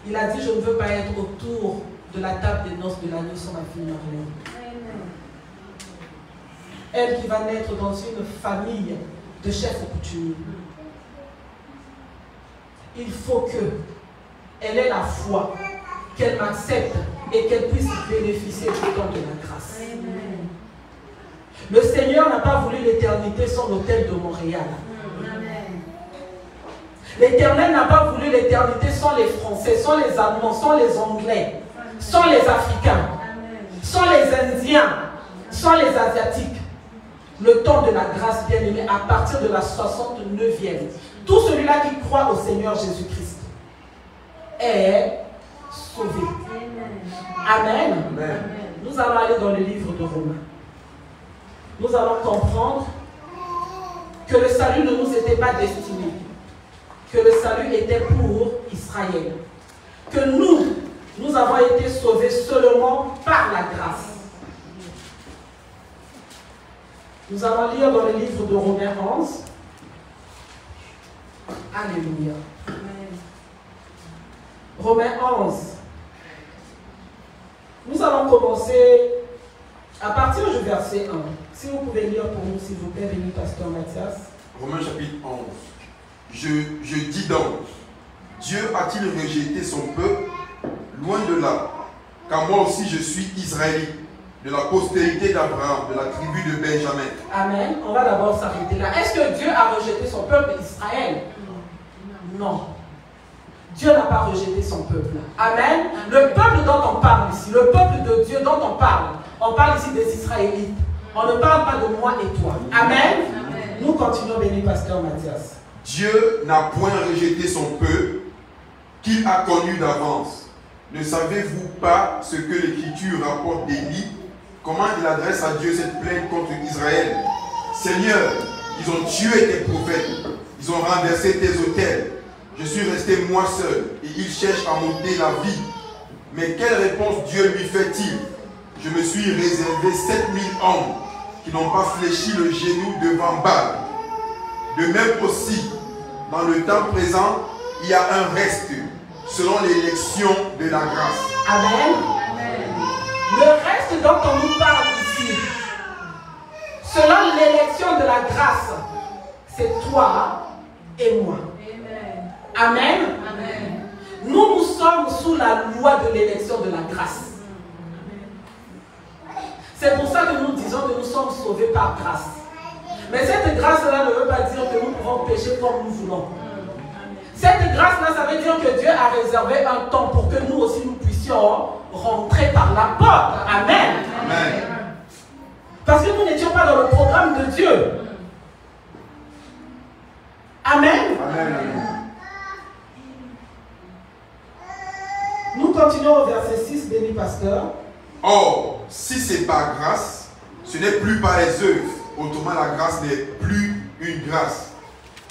A: Il a dit, je ne veux pas être autour de la table des noces de l'agneau sans ma fille Marlène. Elle qui va naître dans une famille de chefs coutumiers. Il faut qu'elle ait la foi, qu'elle m'accepte et qu'elle puisse bénéficier du temps de la grâce. Le Seigneur n'a pas voulu l'éternité sans l'autel de Montréal. L'Éternel n'a pas voulu l'éternité sans les Français, sans les Allemands, sans les Anglais, sans les Africains, sans les Indiens, sans les Asiatiques. Le temps de la grâce, bien aimé, à partir de la 69e. Tout celui-là qui croit au Seigneur Jésus-Christ est sauvé. Amen. Amen. Nous allons aller dans le livre de Romains. Nous allons comprendre que le salut ne nous était pas destiné, que le salut était pour Israël, que nous avons été sauvés seulement par la grâce. Nous allons lire dans le livre de Romains 11. Alléluia. Romains 11. Nous allons commencer à partir du verset 1. Si vous pouvez lire pour nous, s'il vous plaît, béni pasteur Mathias.
B: Romains chapitre 11. Je dis donc, Dieu a-t-il rejeté son peuple? Loin de là, car moi aussi je suis israélite, de la postérité d'Abraham, de la tribu de Benjamin.
A: Amen. On va d'abord s'arrêter là. Est-ce que Dieu a rejeté son peuple Israël? Non. Dieu n'a pas rejeté son peuple. Amen. Le peuple dont on parle ici, le peuple de Dieu dont on parle ici des Israélites. On ne parle pas de moi et toi. Amen. Nous continuons, béni pasteur Mathias.
B: Dieu n'a point rejeté son peuple qu'il a connu d'avance. Ne savez-vous pas ce que l'Écriture rapporte d'Élie? Comment il adresse à Dieu cette plainte contre Israël? Seigneur, ils ont tué tes prophètes, ils ont renversé tes autels. Je suis resté moi seul et ils cherchent à m'ôter la vie. Mais quelle réponse Dieu lui fait-il? Je me suis réservé 7000 hommes qui n'ont pas fléchi le genou devant Baal. De même aussi, dans le temps présent, il y a un reste selon l'élection de la grâce.
A: Amen. Le reste dont on nous parle ici, selon l'élection de la grâce, c'est toi et moi. Amen. Nous sommes sous la loi de l'élection de la grâce. C'est pour ça que nous disons que nous sommes sauvés par grâce. Mais cette grâce-là ne veut pas dire que nous pouvons pécher comme nous voulons. Cette grâce-là, ça veut dire que Dieu a réservé un temps pour que nous aussi nous puissions rentrer par la porte. Amen.
B: Amen.
A: Parce que nous n'étions pas dans le programme de Dieu. Amen.
B: Amen.
A: Nous continuons au verset 6, béni pasteur.
B: Or, si c'est par grâce, ce n'est plus par les œuvres. Autrement, la grâce n'est plus une grâce.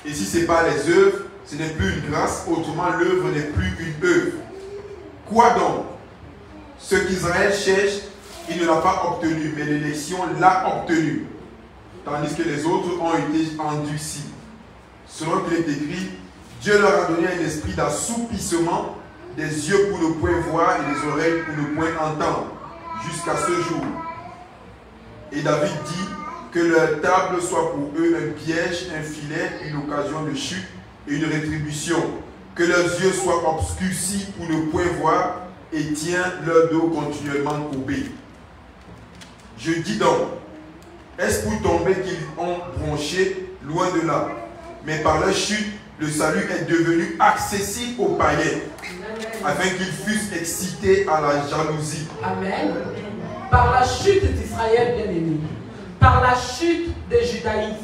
B: Et si c'est par les œuvres, ce n'est plus une grâce. Autrement, l'œuvre n'est plus une œuvre. Quoi donc? Ce qu'Israël cherche, il ne l'a pas obtenu, mais l'élection l'a obtenu. Tandis que les autres ont été endurcis. Selon qu'il est écrit, Dieu leur a donné un esprit d'assoupissement, des yeux pour ne point voir et des oreilles pour ne point entendre, jusqu'à ce jour. Et David dit que leur table soit pour eux un piège, un filet, une occasion de chute et une rétribution. Que leurs yeux soient obscurcis pour ne point voir et tient leur dos continuellement courbé. Je dis donc, est-ce pour tomber qu'ils ont bronché? Loin de là. Mais par leur chute, le salut est devenu accessible aux païens, afin qu'ils fussent excités à la jalousie.
A: Amen. Par la chute d'Israël, bien-aimé, par la chute des judaïsmes,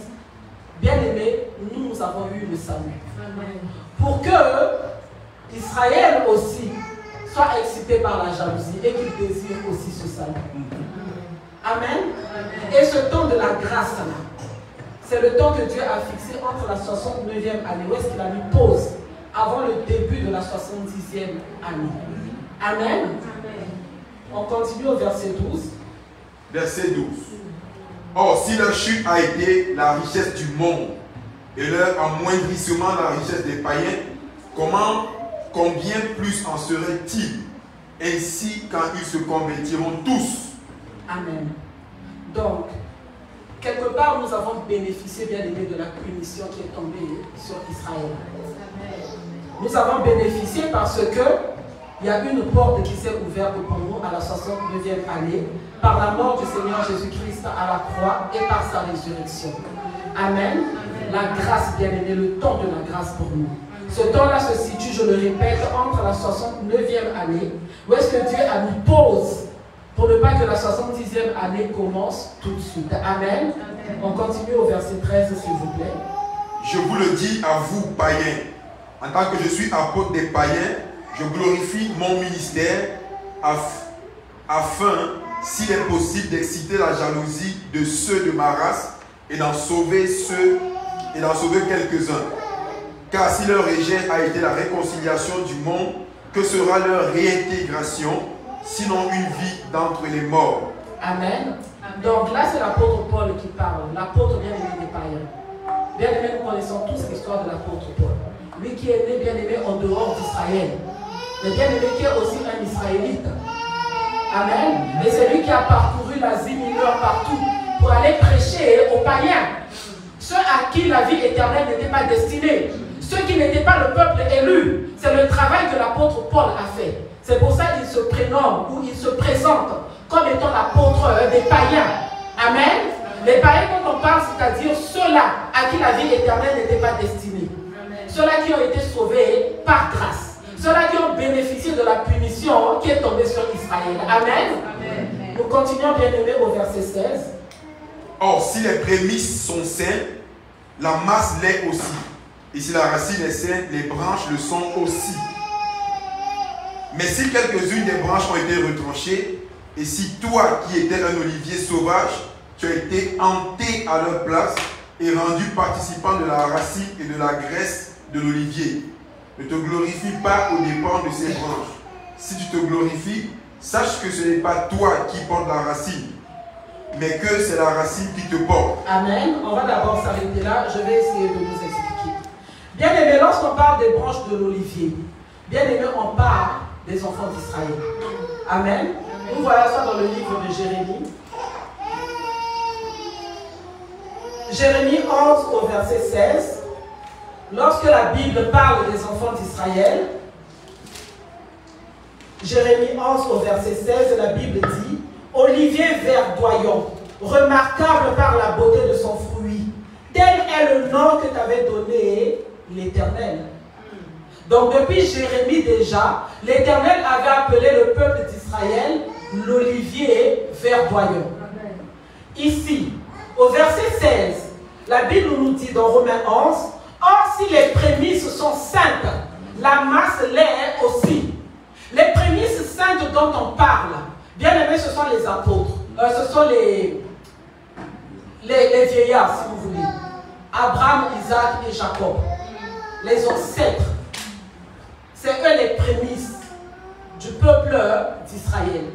A: bien-aimé, nous avons eu le salut. Amen. Pour que Israël aussi soit excité par la jalousie et qu'il désire aussi ce salut. Amen. Et ce temps de la grâce, c'est le temps que Dieu a fixé entre la 69e année, où est-ce qu'il a mis pause, avant le début de la 70e année. Amen. On continue au verset 12.
B: Verset 12. Or, si leur chute a été la richesse du monde et leur amoindrissement la richesse des païens, combien plus en serait-il ainsi quand ils se convertiront tous?
A: Amen. Donc, quelque part, nous avons bénéficié, bien aimé, de la punition qui est tombée sur Israël. Nous avons bénéficié parce que il y a une porte qui s'est ouverte pour nous à la 69e année par la mort du Seigneur Jésus-Christ à la croix et par sa résurrection. Amen. La grâce, bien aimée, le temps de la grâce pour nous. Ce temps-là se situe, je le répète, entre la 69e année, où est-ce que Dieu a mis pause pour ne pas que la 70e année commence tout de suite. Amen. On continue au verset 13, s'il vous plaît.
B: Je vous le dis à vous, païens, en tant que je suis apôtre des païens, je glorifie mon ministère afin, s'il est possible, d'exciter la jalousie de ceux de ma race et d'en sauver quelques-uns. Car si leur rejet a été la réconciliation du monde, que sera leur réintégration, sinon une vie d'entre les morts?
A: Amen. Donc là, c'est l'apôtre Paul qui parle, l'apôtre bien-aimé des païens. Bien-aimé, nous connaissons tous l'histoire de l'apôtre Paul. Lui qui est né bien-aimé en dehors d'Israël, mais bien-aimé qui est aussi un Israélite. Amen. Et c'est lui qui a parcouru l'Asie mineure partout pour aller prêcher aux païens, ceux à qui la vie éternelle n'était pas destinée, ceux qui n'étaient pas le peuple élu. C'est le travail que l'apôtre Paul a fait. C'est pour ça qu'il se prénomme ou il se présente comme étant l'apôtre des païens. Amen. Les païens, quand on parle, c'est-à-dire ceux-là à qui la vie éternelle n'était pas destinée. Ceux-là qui ont été sauvés par grâce. Ceux-là qui ont bénéficié de la punition qui est tombée sur Israël. Amen. Amen. Nous continuons, bien aimés, au verset 16.
B: Or, si les prémices sont saines, la masse l'est aussi. Et si la racine est saine, les branches le sont aussi. Mais si quelques-unes des branches ont été retranchées, et si toi qui étais un olivier sauvage, tu as été hanté à leur place et rendu participant de la racine et de la graisse de l'olivier, ne te glorifie pas aux dépens de ces branches. Si tu te glorifies, sache que ce n'est pas toi qui portes la racine, mais que c'est la racine qui te porte.
A: Amen. On va d'abord s'arrêter là. Je vais essayer de vous expliquer. Bien aimé, lorsqu'on parle des branches de l'olivier, bien aimé, on parle des enfants d'Israël. Amen. Nous voyons ça dans le livre de Jérémie. Jérémie 11 au verset 16. Lorsque la Bible parle des enfants d'Israël, Jérémie 11 au verset 16, la Bible dit: olivier verdoyant, remarquable par la beauté de son fruit, tel est le nom que t'avait donné l'Éternel. Donc depuis Jérémie déjà, l'Éternel avait appelé le peuple d'Israël l'olivier verdoyant. Ici, au verset 16, la Bible nous dit dans Romains 11, or si les prémices sont saintes, la masse l'est aussi. Les prémices saintes dont on parle, bien aimés, ce sont les apôtres, ce sont les vieillards, si vous voulez. Abraham, Isaac et Jacob, les ancêtres. C'est eux les prémices du peuple d'Israël.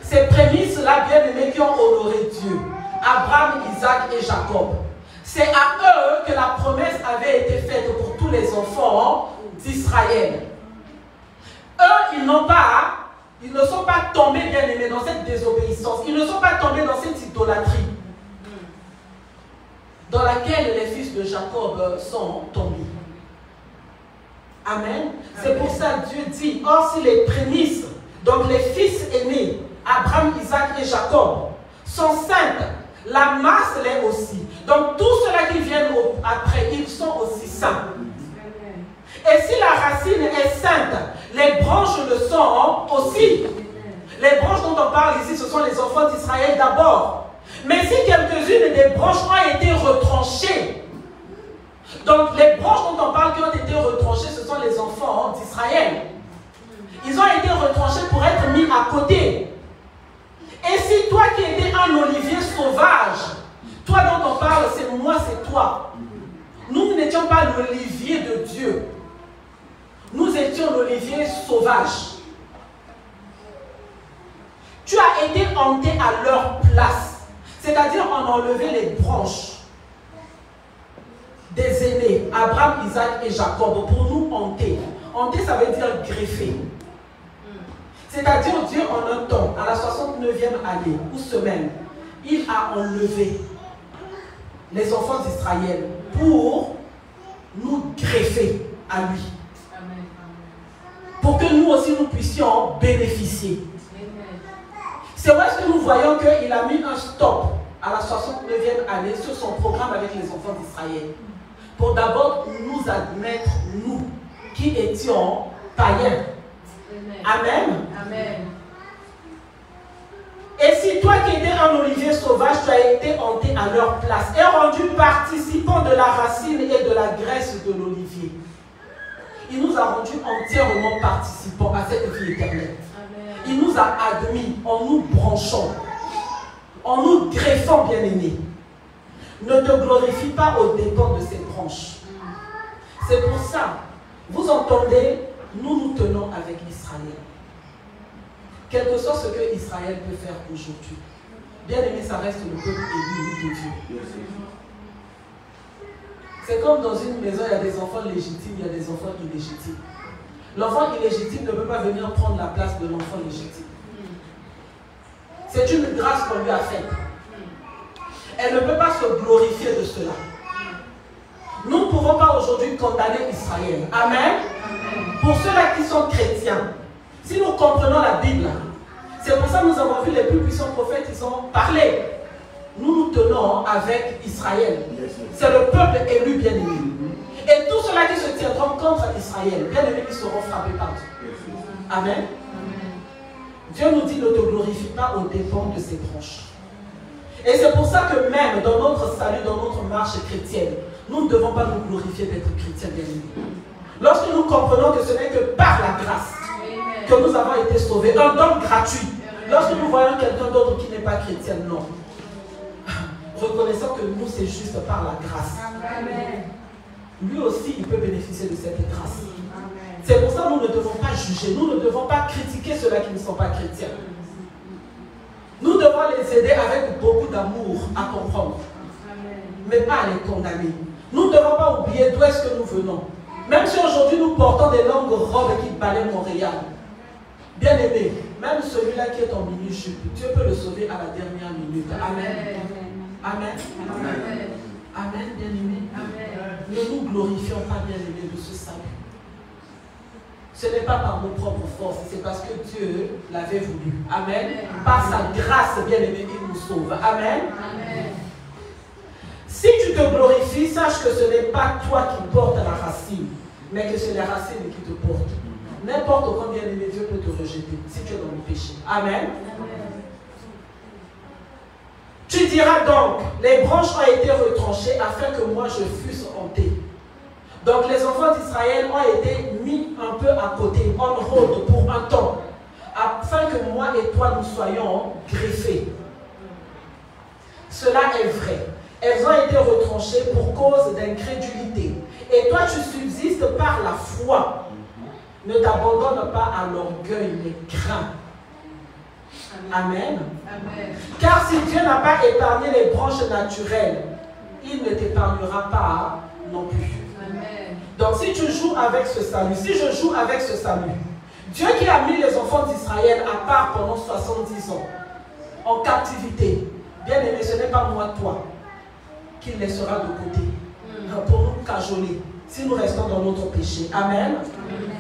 A: Ces prémices-là, bien aimés, qui ont honoré Dieu. Abraham, Isaac et Jacob. C'est à eux que la promesse avait été faite pour tous les enfants d'Israël. Eux, ils ne sont pas tombés, bien aimés, dans cette désobéissance. Ils ne sont pas tombés dans cette idolâtrie dans laquelle les fils de Jacob sont tombés. Amen. C'est pour ça que Dieu dit, or si les prémices, donc les fils aînés, Abraham, Isaac et Jacob, sont saintes, la masse l'est aussi. Donc tous ceux-là qui viennent après, ils sont aussi saints. Et si la racine est sainte, les branches le sont aussi. Les branches dont on parle ici, ce sont les enfants d'Israël d'abord. Mais si quelques-unes des branches ont été retranchées, donc les branches dont on parle qui ont été retranchées, ce sont les enfants d'Israël. Ils ont été retranchés pour être mis à côté. Et si toi qui étais un olivier sauvage, toi dont on parle, c'est moi, c'est toi. Nous n'étions pas l'olivier de Dieu. Nous étions l'olivier sauvage. Tu as été hanté à leur place. C'est-à-dire on a enlevé les branches des aînés, Abraham, Isaac et Jacob, pour nous hanter. Hanter, ça veut dire greffer. C'est-à-dire Dieu en un temps, à la 69e année ou semaine, il a enlevé les enfants d'Israël pour nous greffer à lui. Pour que nous aussi nous puissions bénéficier. C'est vrai que nous voyons qu'il a mis un stop à la 69e année sur son programme avec les enfants d'Israël. Pour d'abord nous admettre, nous, qui étions païens. Amen. Amen. Et si toi qui étais un olivier sauvage, tu as été hanté à leur place et rendu participant de la racine et de la graisse de l'olivier. Il nous a rendus entièrement participants à cette vie éternelle. Amen. Il nous a admis en nous branchant, en nous greffant, bien-aimés. Ne te glorifie pas aux dépens de ces branches. C'est pour ça, vous entendez, nous tenons avec Israël. Quel que soit ce que Israël peut faire aujourd'hui. Bien aimé, ça reste le peuple élu de Dieu. C'est comme dans une maison, il y a des enfants légitimes, il y a des enfants illégitimes. L'enfant illégitime ne peut pas venir prendre la place de l'enfant légitime. C'est une grâce qu'on lui a faite. Elle ne peut pas se glorifier de cela. Nous ne pouvons pas aujourd'hui condamner Israël. Amen. Pour ceux-là qui sont chrétiens, si nous comprenons la Bible, C'est pour ça que nous avons vu les plus puissants prophètes, ils ont parlé. Nous nous tenons avec Israël. C'est le peuple élu bien-aimé. Et tous ceux-là qui se tiendront contre Israël, bien-aimés, ils seront frappés par Dieu. Amen. Dieu nous dit ne te glorifie pas aux dépens de ses proches. Et c'est pour ça que même dans notre salut, dans notre marche chrétienne, nous ne devons pas nous glorifier d'être chrétiens bien-aimés. Lorsque nous comprenons que ce n'est que par la grâce que nous avons été sauvés, un don gratuit. Lorsque nous voyons quelqu'un d'autre qui n'est pas chrétien, non. Reconnaissons que nous, c'est juste par la grâce. Amen. Lui aussi, il peut bénéficier de cette grâce. C'est pour ça que nous ne devons pas juger, nous ne devons pas critiquer ceux-là qui ne sont pas chrétiens. Nous devons les aider avec beaucoup d'amour à comprendre, mais pas à les condamner. Nous ne devons pas oublier d'où est-ce que nous venons. Même si aujourd'hui nous portons des longues robes qui balaient Montréal, bien aimé, même celui-là qui est en mini-jupe, Dieu peut le sauver à la dernière minute. Amen. Amen. Amen. Amen, bien aimé. Ne nous glorifions pas, bien aimé, de ce salut. Ce n'est pas par nos propres forces, c'est parce que Dieu l'avait voulu. Amen. Par sa grâce, bien aimé, il nous sauve. Amen. Amen. Si tu te glorifies, sache que ce n'est pas toi qui portes la racine, mais que c'est les racines qui te portent. N'importe combien aimé, Dieu peut te rejeter si tu es dans le péché. Amen. Amen. Tu diras donc, les branches ont été retranchées afin que moi je fusse hanté. Donc les enfants d'Israël ont été mis un peu à côté, on hold pour un temps, afin que moi et toi nous soyons greffés. Cela est vrai. Elles ont été retranchées pour cause d'incrédulité. Et toi tu subsistes par la foi. Ne t'abandonne pas à l'orgueil, mais crains. Amen. Amen. Car si Dieu n'a pas épargné les branches naturelles, il ne t'épargnera pas non plus. Amen. Donc si tu joues avec ce salut, si je joue avec ce salut, Dieu qui a mis les enfants d'Israël à part pendant 70 ans, en captivité, bien aimé, ce n'est pas moi, toi, qui laissera de côté pour nous cajoler, si nous restons dans notre péché. Amen. Amen.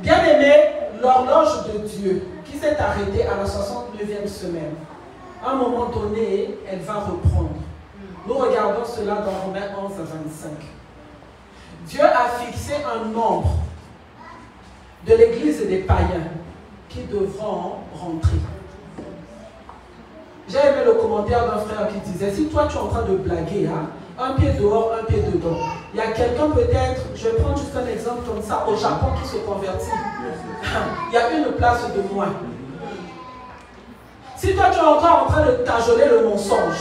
A: Bien aimé, l'horloge de Dieu qui s'est arrêtée à la 69e semaine, à un moment donné, elle va reprendre. Nous regardons cela dans Romains 11 à 25. Dieu a fixé un nombre de l'église des païens qui devront rentrer. J'ai aimé le commentaire d'un frère qui disait, si toi tu es en train de blaguer, hein, un pied dehors, un pied dedans. Il y a quelqu'un peut-être, je vais prendre juste un exemple comme ça, au Japon qui se convertit. Il y a une place de moins. Si toi tu es encore en train de cajoler le mensonge,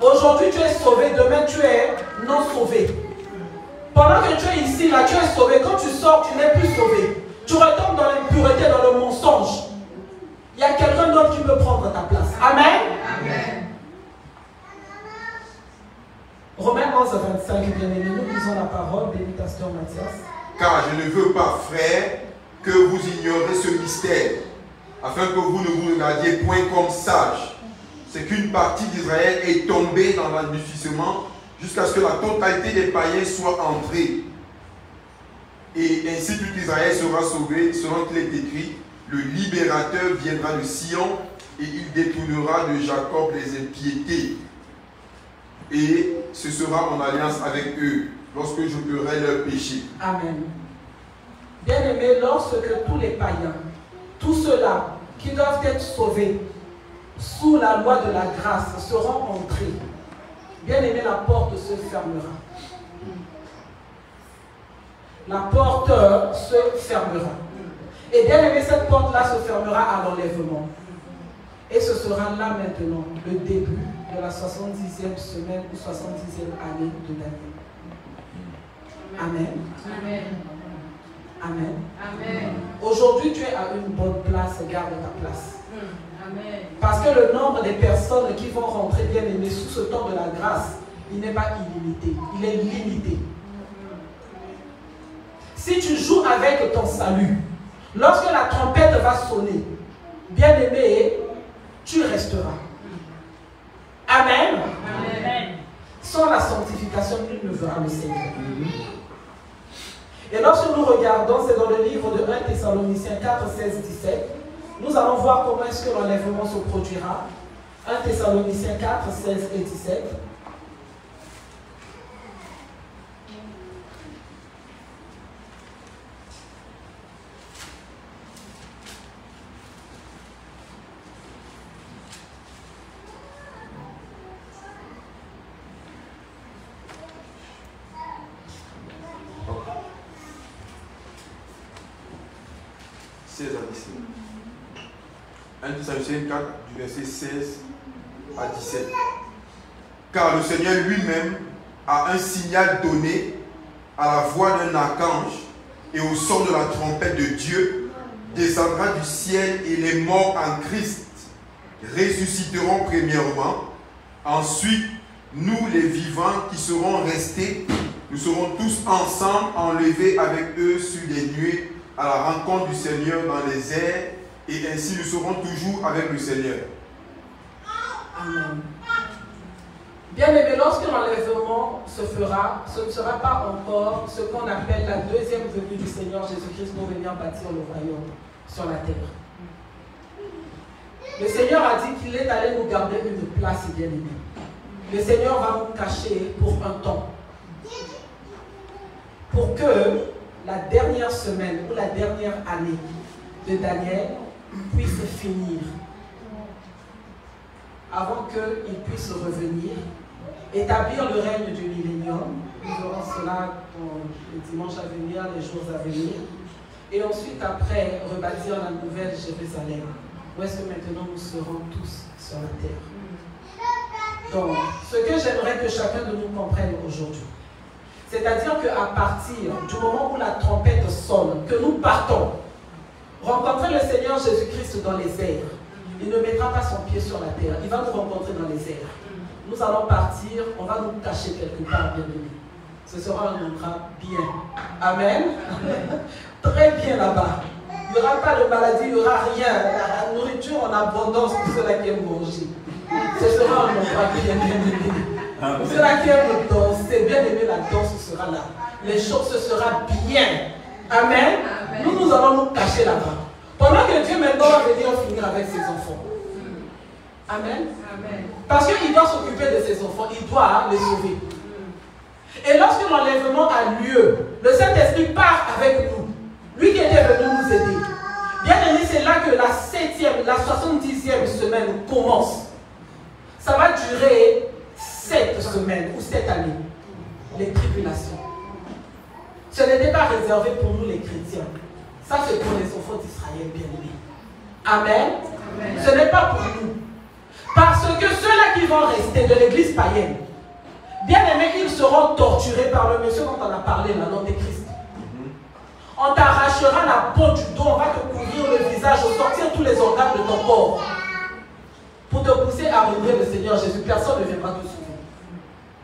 A: aujourd'hui tu es sauvé, demain tu es non sauvé. Pendant que tu es ici, là tu es sauvé, quand tu sors tu n'es plus sauvé. Tu retombes dans l'impureté, dans le mensonge. Il y a quelqu'un d'autre qui peut prendre ta place. Amen. Amen. Romains 11 à 25, bien aimé, nous lisons la parole, béni pasteur Mathias.
B: Car je ne veux pas, frère, que vous ignorez ce mystère, afin que vous ne vous regardiez point comme sages. C'est qu'une partie d'Israël est tombée dans l'endurcissement jusqu'à ce que la totalité des païens soit entrée. Et ainsi tout Israël sera sauvé, selon qu'il est écrit, le libérateur viendra de Sion et il détournera de Jacob les impiétés. Et ce sera mon alliance avec eux lorsque je pleurerai leurs péchés. Amen.
A: Bien-aimés, lorsque tous les païens, tous ceux-là qui doivent être sauvés sous la loi de la grâce seront entrés, bien-aimés, la porte se fermera. La porte se fermera. Et bien-aimés, cette porte-là se fermera à l'enlèvement. Et ce sera là maintenant le début de la 70e semaine ou 70e année de Daniel. Amen. Amen. Amen. Amen. Aujourd'hui, tu es à une bonne place, garde ta place. Amen. Parce que le nombre des personnes qui vont rentrer bien aimées sous ce temps de la grâce, il n'est pas illimité, il est limité. Si tu joues avec ton salut, lorsque la trompette va sonner, bien aimé, tu resteras. Amen. Amen. Sans la sanctification, nul ne verra le Seigneur. Et lorsque nous regardons, c'est dans le livre de 1 Thessaloniciens 4, 16, 17, nous allons voir comment est-ce que l'enlèvement se produira. 1 Thessaloniciens 4, 16 et 17.
B: À 1 Thessaloniciens 4, du verset 16 à 17. Car le Seigneur lui-même a un signal donné à la voix d'un archange et au son de la trompette de Dieu, descendra du ciel et les morts en Christ ressusciteront premièrement. Ensuite, nous les vivants qui serons restés, nous serons tous ensemble enlevés avec eux sur les nuées à la rencontre du Seigneur dans les airs, et ainsi nous serons toujours avec le Seigneur.
A: Amen. Bien aimé, lorsque l'enlèvement se fera, ce ne sera pas encore ce qu'on appelle la deuxième venue du Seigneur Jésus-Christ pour venir bâtir le royaume sur la terre. Le Seigneur a dit qu'il est allé nous garder une place, bien aimé. Le Seigneur va nous cacher pour un temps. Pour que la dernière semaine ou la dernière année de Daniel puisse finir. Avant qu'il puisse revenir, établir le règne du millénium. Nous aurons cela dans les dimanches à venir, les jours à venir. Et ensuite, après, rebâtir la nouvelle Jérusalem. Où est-ce que maintenant nous serons tous sur la terre? Donc, ce que j'aimerais que chacun de nous comprenne aujourd'hui, c'est-à-dire qu'à partir du moment où la trompette sonne, que nous partons, rencontrer le Seigneur Jésus-Christ dans les airs, il ne mettra pas son pied sur la terre, il va nous rencontrer dans les airs. Nous allons partir, on va nous cacher quelque part, bien aimé. Ce sera un endroit bien. Amen. Très bien là-bas. Il n'y aura pas de maladie, il n'y aura rien. La nourriture en abondance pour ceux-là qui aiment manger. Ce sera un endroit bien aimé. Pour ceux-là qui aiment danser, bien aimé, la danse sera là. Les choses, ce sera bien. Amen. Nous allons nous cacher là-bas. Pendant que Dieu maintenant va venir finir avec ses enfants. Amen. Parce qu'il doit s'occuper de ses enfants, il doit les sauver. Et lorsque l'enlèvement a lieu, le Saint-Esprit part avec nous. Lui qui était venu nous aider. Bien aimé, c'est là que la 7e, la 70e semaine commence. Ça va durer 7 semaines ou 7 années. Les tribulations. Ce n'était pas réservé pour nous les chrétiens. Ça, c'est pour les enfants d'Israël, bien aimés. Amen. Ce n'est pas pour nous. Parce que ceux-là qui vont rester de l'église païenne, bien aimés, ils seront torturés par le monsieur dont on a parlé, l'Antéchrist. On t'arrachera la peau du dos, on va te couvrir le visage, sortir tous les organes de ton corps. Pour te pousser à renier le Seigneur Jésus, personne ne viendra te sauver.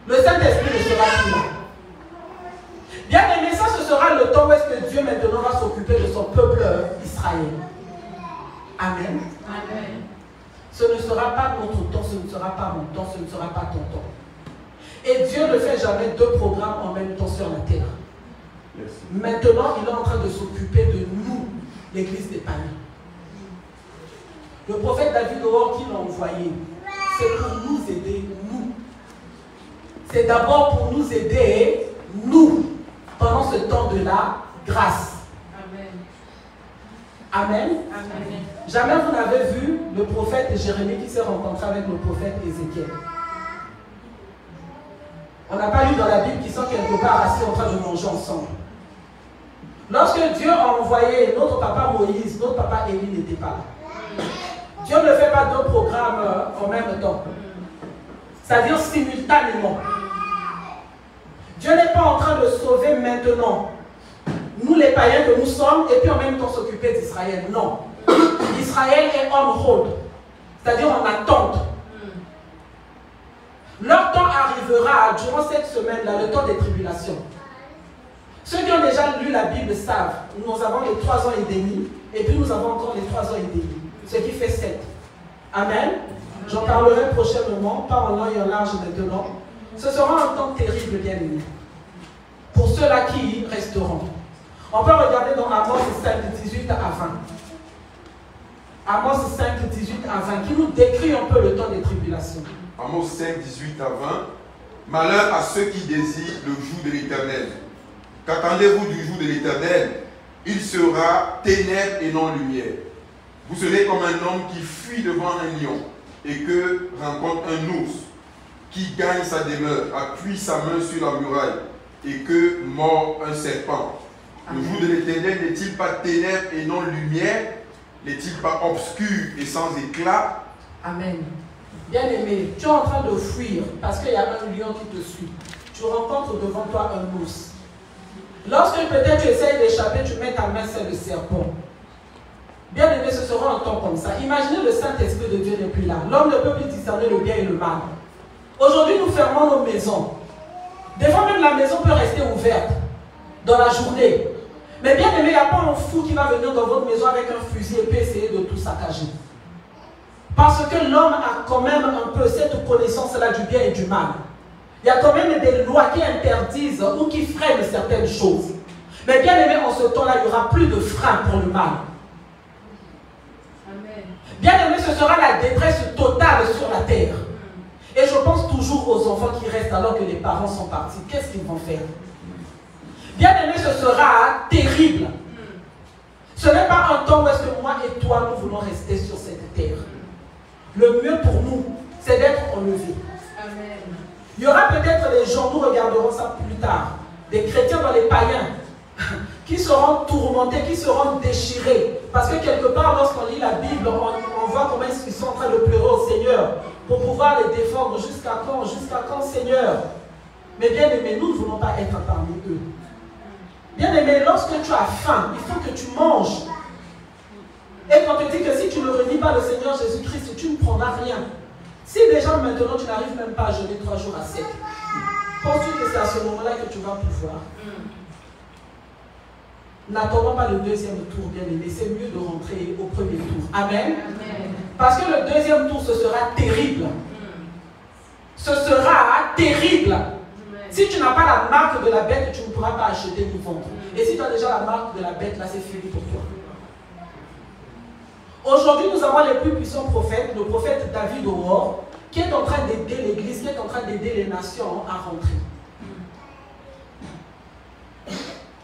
A: Le Saint-Esprit ne sera plus là. Bien aimé, ça ce sera le temps où est-ce que Dieu maintenant va s'occuper de son peuple Israël. Amen. Amen. Ce ne sera pas notre temps, ce ne sera pas mon temps, ce ne sera pas ton temps. Et Dieu ne fait jamais 2 programmes en même temps sur la terre. Yes. Maintenant, il est en train de s'occuper de nous, l'église des païens. Le prophète David, dehors, qui l'a envoyé, c'est pour nous aider, nous. C'est d'abord pour nous aider, nous, pendant ce temps de la grâce. Amen. Amen. Jamais vous n'avez vu le prophète Jérémie qui s'est rencontré avec le prophète Ézéchiel. On n'a pas lu dans la Bible qu'ils sont quelque part assis en train de manger ensemble. Lorsque Dieu a envoyé notre papa Moïse, notre papa Élie n'était pas là. Dieu ne fait pas 2 programmes en même temps. C'est-à-dire simultanément. Dieu n'est pas en train de sauver maintenant nous les païens que nous sommes et puis en même temps s'occuper d'Israël. Non. Israël est on hold. C'est-à-dire en attente. Leur temps arrivera durant cette semaine-là, le temps des tribulations. Ceux qui ont déjà lu la Bible savent, nous avons les 3 ans et demi, et puis nous avons encore les 3 ans et demi, ce qui fait 7. Amen. J'en parlerai prochainement, pas en long et en large maintenant. Ce sera un temps terrible, bien aimé, pour ceux-là qui resteront. On peut regarder dans Amos 5, 18 à 20. Amos 5, 18 à 20, qui nous décrit un peu le temps des tribulations.
B: Amos 5, 18 à 20. Malheur à ceux qui désirent le jour de l'Éternel. Qu'attendez-vous du jour de l'Éternel? Il sera ténèbres et non lumière. Vous serez comme un homme qui fuit devant un lion et que rencontre un ours, qui gagne sa demeure, appuie sa main sur la muraille et que mord un serpent. Le jour de l'Éternel n'est-il pas ténèbres et non lumière? N'est-il pas obscur et sans éclat?
A: Amen. Bien-aimé, tu es en train de fuir parce qu'il y a un lion qui te suit. Tu rencontres devant toi un ours. Lorsque peut-être tu essayes d'échapper, tu mets ta main sur le serpent. Bien-aimé, ce sera un temps comme ça. Imaginez le Saint-Esprit de Dieu n'est plus là. L'homme ne peut plus discerner le bien et le mal. Aujourd'hui, nous fermons nos maisons. Des fois, même la maison peut rester ouverte dans la journée. Mais bien aimé, il n'y a pas un fou qui va venir dans votre maison avec un fusil et puis essayer de tout saccager. Parce que l'homme a quand même un peu cette connaissance-là du bien et du mal. Il y a quand même des lois qui interdisent ou qui freinent certaines choses. Mais bien aimé, en ce temps-là, il n'y aura plus de frein pour le mal.
D: Amen.
A: Bien aimé, ce sera la détresse totale sur la terre. Et je pense toujours aux enfants qui restent alors que les parents sont partis. Qu'est-ce qu'ils vont faire? Bien aimé, ce sera terrible. Ce n'est pas un temps où est-ce que moi et toi, nous voulons rester sur cette terre. Le mieux pour nous, c'est d'être enlevés.
D: Amen.
A: Il y aura peut-être des gens, nous regarderons ça plus tard, des chrétiens dans les païens, qui seront tourmentés, qui seront déchirés. Parce que quelque part, lorsqu'on lit la Bible, on voit comment ils sont en train de pleurer au Seigneur pour pouvoir les défendre. Jusqu'à quand, Seigneur? Mais bien aimé, nous ne voulons pas être parmi eux. Bien aimé, lorsque tu as faim, il faut que tu manges. Et quand on te dit que si tu ne renies pas le Seigneur Jésus-Christ, tu ne prendras rien. Si déjà maintenant tu n'arrives même pas à jeûner 3 jours à sec, penses-tu que c'est à ce moment-là que tu vas pouvoir? N'attendons pas le deuxième tour, bien aimé. C'est mieux de rentrer au premier tour. Amen.
D: Amen.
A: Parce que le deuxième tour, ce sera terrible. Ce sera terrible.
D: Amen.
A: Si tu n'as pas la marque de la bête, tu ne pourras pas acheter ni vendre. Et si tu as déjà la marque de la bête, là, c'est fini pour toi. Aujourd'hui, nous avons les plus puissants prophètes, le prophète David O'Or, qui est en train d'aider l'Église, qui est en train d'aider les nations à rentrer.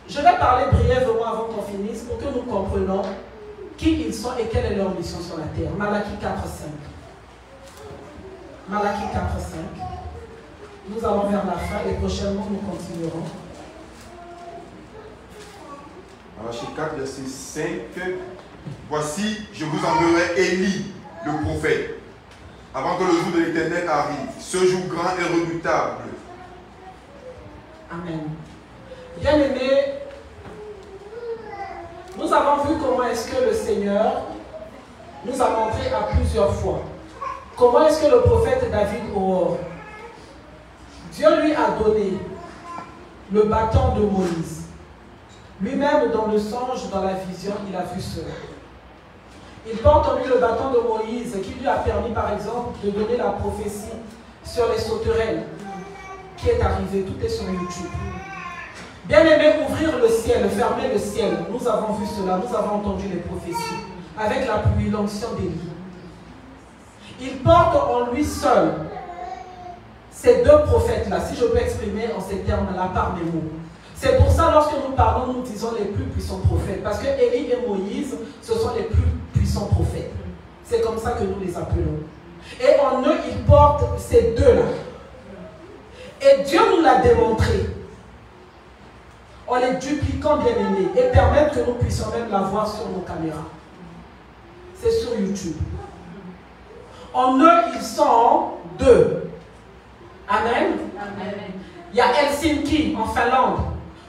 A: Je vais parler brièvement avant qu'on finisse pour que nous comprenions qui ils sont et quelle est leur mission sur la terre. Malachie 4, 5. Malachie 4, 5. Nous allons vers la fin et prochainement nous continuerons.
B: Malachie 4, verset 5. Voici, je vous enverrai Élie, le prophète, avant que le jour de l'Éternel arrive, ce jour grand et redoutable.
A: Amen. Bien-aimés, nous avons vu comment est-ce que le Seigneur nous a montré à plusieurs fois. Comment est-ce que le prophète David O'Or, Dieu lui a donné le bâton de Moïse. Lui-même, dans le songe, dans la vision, il a vu cela. Il porte en lui le bâton de Moïse qui lui a permis, par exemple, de donner la prophétie sur les sauterelles qui est arrivée. Tout est sur YouTube. Bien aimé, ouvrir le ciel, fermer le ciel. Nous avons vu cela, nous avons entendu les prophéties avec la pluie, l'onction d'Élie. Il porte en lui seul ces deux prophètes-là, si je peux exprimer en ces termes-là par mes mots. C'est pour ça, lorsque nous parlons, nous disons les plus puissants prophètes. Parce que Élie et Moïse, ce sont les plus puissants prophètes. C'est comme ça que nous les appelons. Et en eux, ils portent ces deux-là. Et Dieu nous l'a démontré. En les dupliquant, bien aimés. Et permettre que nous puissions même la voir sur nos caméras. C'est sur YouTube. En eux, ils sont deux. Amen.
D: Amen.
A: Il y a Helsinki, en Finlande,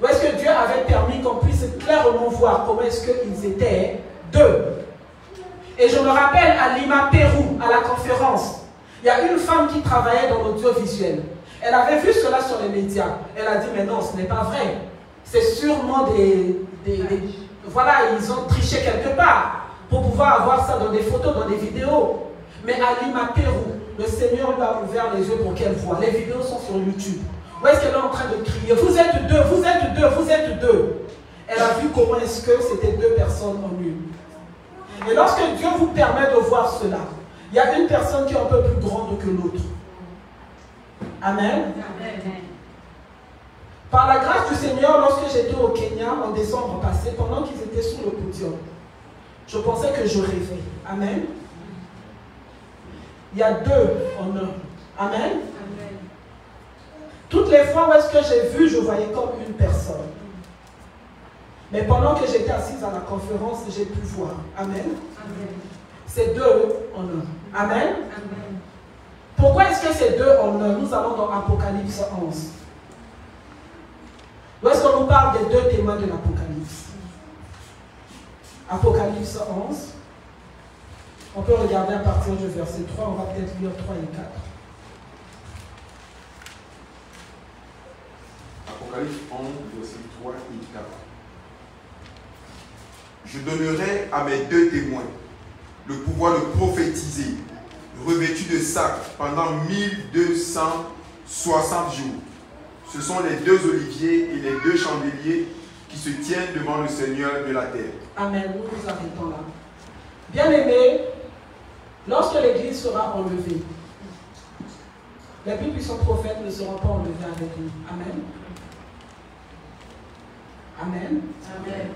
A: où est-ce que Dieu avait permis qu'on puisse clairement voir comment est-ce qu'ils étaient deux. Et je me rappelle à Lima, Pérou, à la conférence, il y a une femme qui travaillait dans l'audiovisuel. Elle avait vu cela sur les médias. Elle a dit, mais non, ce n'est pas vrai. C'est sûrement voilà, ils ont triché quelque part pour pouvoir avoir ça dans des photos, dans des vidéos. Mais à Lima, Pérou, le Seigneur lui a ouvert les yeux pour qu'elle voie. Les vidéos sont sur YouTube. Où est-ce qu'elle est en train de crier? Vous êtes deux, vous êtes deux, vous êtes deux. elle a vu comment est-ce que c'était deux personnes en une. Et lorsque Dieu vous permet de voir cela, il y a une personne qui est un peu plus grande que l'autre. Amen.
H: Amen.
A: Par la grâce du Seigneur, lorsque j'étais au Kenya en décembre passé, pendant qu'ils étaient sur le podium, je pensais que je rêvais. Amen. Il y a deux en un. Amen.
H: Amen.
A: Toutes les fois où est-ce que j'ai vu, je voyais comme une personne. Mais pendant que j'étais assise à la conférence, j'ai pu voir. Amen.
H: Amen.
A: C'est deux en un. Amen.
H: Amen.
A: Pourquoi est-ce que c'est deux en un? Nous allons dans Apocalypse 11. Où est-ce qu'on nous parle des deux témoins de l'Apocalypse? Apocalypse 11. On peut regarder à partir du verset 3, on va peut-être lire 3 et 4.
B: Apocalypse 11, verset 3 et 4. Je donnerai à mes deux témoins le pouvoir de prophétiser, revêtus de sac pendant 1260 jours. Ce sont les deux oliviers et les deux chandeliers qui se tiennent devant le Seigneur de la terre.
A: Amen. Nous nous arrêtons là. Bien-aimés, lorsque l'Église sera enlevée, les plus puissants prophètes ne seront pas enlevés avec nous. Amen. Amen.
H: Amen.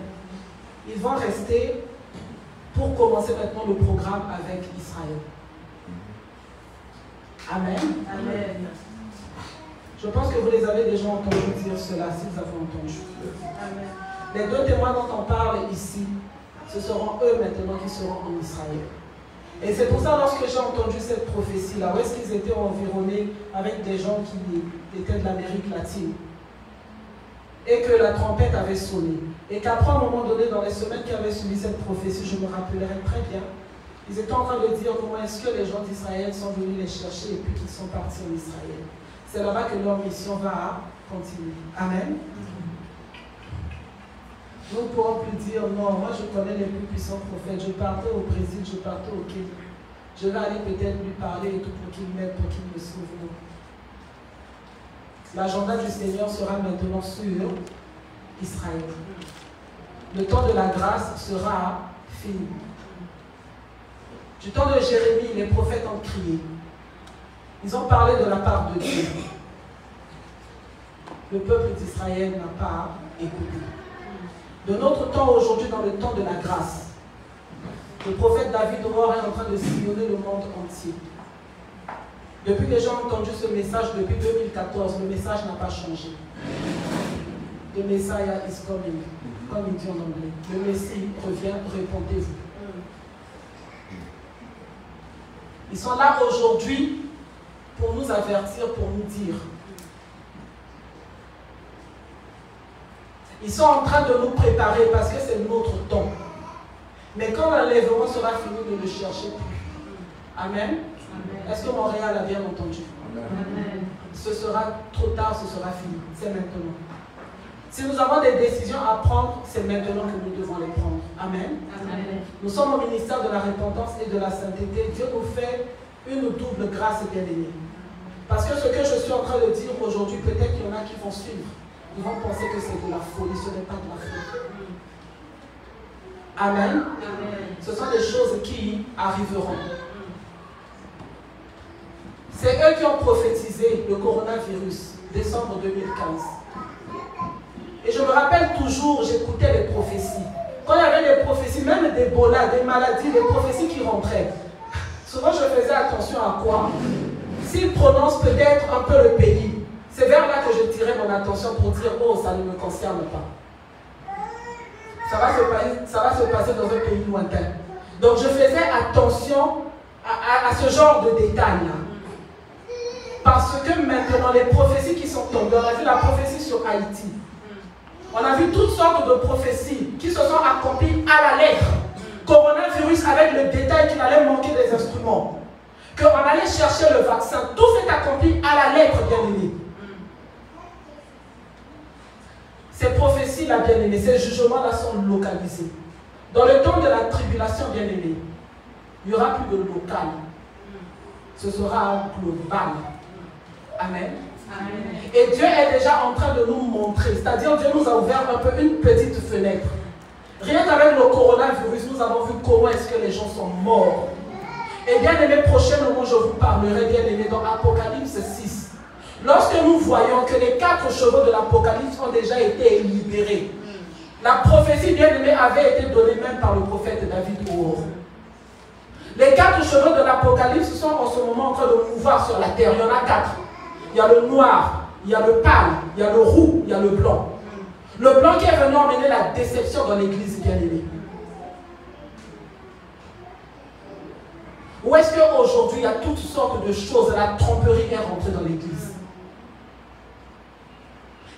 A: Ils vont rester pour commencer maintenant le programme avec Israël. Amen.
H: Amen.
A: Je pense que vous les avez déjà entendus dire cela, si vous avez entendu.
H: Amen.
A: Les deux témoins dont on parle ici, ce seront eux maintenant qui seront en Israël. Et c'est pour ça, lorsque j'ai entendu cette prophétie-là, où est-ce qu'ils étaient environnés avec des gens qui étaient de l'Amérique latine, et que la trompette avait sonné, et qu'après, à un moment donné, dans les semaines qui avaient suivi cette prophétie, je me rappellerai très bien, ils étaient en train de dire comment est-ce que les gens d'Israël sont venus les chercher et puis qu'ils sont partis en Israël. C'est là-bas que leur mission va continuer. Amen. Nous ne pourrons plus dire non, moi je connais les plus puissants prophètes, je partais au Brésil, je partais au Kenya. Je vais aller peut-être lui parler et tout pour qu'il m'aide, pour qu'il me sauve. L'agenda du Seigneur sera maintenant sur Israël. Le temps de la grâce sera fini. Du temps de Jérémie, les prophètes ont crié. Ils ont parlé de la part de Dieu. Le peuple d'Israël n'a pas écouté. De notre temps aujourd'hui, dans le temps de la grâce, le prophète David Rohr est en train de sillonner le monde entier. Depuis que j'ai entendu ce message, depuis 2014, le message n'a pas changé. The Messiah is coming, comme il dit en anglais. Le Messie revient, répondez-vous. Ils sont là aujourd'hui pour nous avertir, pour nous dire. Ils sont en train de nous préparer parce que c'est notre temps. Mais quand l'enlèvement sera fini, ne le cherchez plus. Amen. Est-ce que Montréal a bien entendu?
H: Amen.
A: Ce sera trop tard, ce sera fini. C'est maintenant. Si nous avons des décisions à prendre, c'est maintenant que nous devons les prendre. Amen.
H: Amen.
A: Nous sommes au ministère de la repentance et de la sainteté. Dieu nous fait une double grâce, bien-aimée. Parce que ce que je suis en train de dire aujourd'hui, peut-être qu'il y en a qui vont suivre. Ils vont penser que c'est de la folie, ce n'est pas de la folie. Amen.
H: Amen.
A: Ce sont des choses qui arriveront. C'est eux qui ont prophétisé le coronavirus, décembre 2015. Et je me rappelle toujours, j'écoutais les prophéties. Quand il y avait des prophéties, même d'Ebola, des maladies, des prophéties qui rentraient, souvent je faisais attention à quoi? S'ils prononcent peut-être un peu le pays, c'est vers là que je tirais mon attention pour dire « Oh, ça ne me concerne pas. Ça va se passer dans un pays lointain. » Donc je faisais attention à ce genre de détails-là. Parce que maintenant, les prophéties qui sont tombées, on a vu la prophétie sur Haïti. On a vu toutes sortes de prophéties qui se sont accomplies à la lettre. Coronavirus avec le détail qu'il allait manquer des instruments. Qu'on allait chercher le vaccin. Tout s'est accompli à la lettre, bien-aimé. Ces prophéties-là, bien-aimés, ces jugements-là sont localisés. Dans le temps de la tribulation, bien-aimés, il n'y aura plus de local. Ce sera global. Amen. Et Dieu est déjà en train de nous montrer, c'est-à-dire Dieu nous a ouvert un peu une petite fenêtre. Rien qu'avec le coronavirus, nous avons vu comment est-ce que les gens sont morts. Et bien aimé, prochainement je vous parlerai, bien aimé, dans Apocalypse 6. Lorsque nous voyons que les 4 chevaux de l'Apocalypse ont déjà été libérés, la prophétie, bien aimée, avait été donnée même par le prophète David Or. Les 4 chevaux de l'Apocalypse sont en ce moment en train de mouvoir sur la terre. Il y en a 4. Il y a le noir, il y a le pâle, il y a le roux, il y a le blanc. Le blanc qui est venu emmener la déception dans l'église, bien aimée. Où est-ce qu'aujourd'hui il y a toutes sortes de choses, la tromperie est rentrée dans l'église.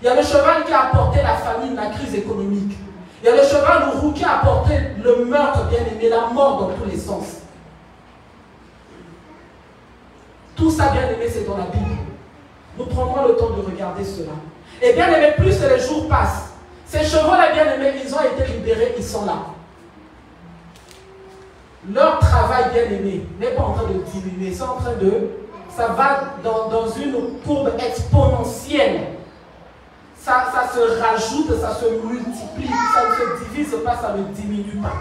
A: Il y a le cheval qui a apporté la famine, la crise économique. Il y a le cheval roux qui a apporté le meurtre, bien aimé, la mort dans tous les sens. Tout ça, bien aimé, c'est dans la Bible. Nous prendrons le temps de regarder cela. Et bien aimé, plus les jours passent, ces chevaux-là, bien aimés, ils ont été libérés, ils sont là. Leur travail, bien aimé, n'est pas en train de diminuer, c'est en train de... Ça va dans une courbe exponentielle. Ça se rajoute, ça se multiplie, ça ne se divise pas, ça ne diminue pas.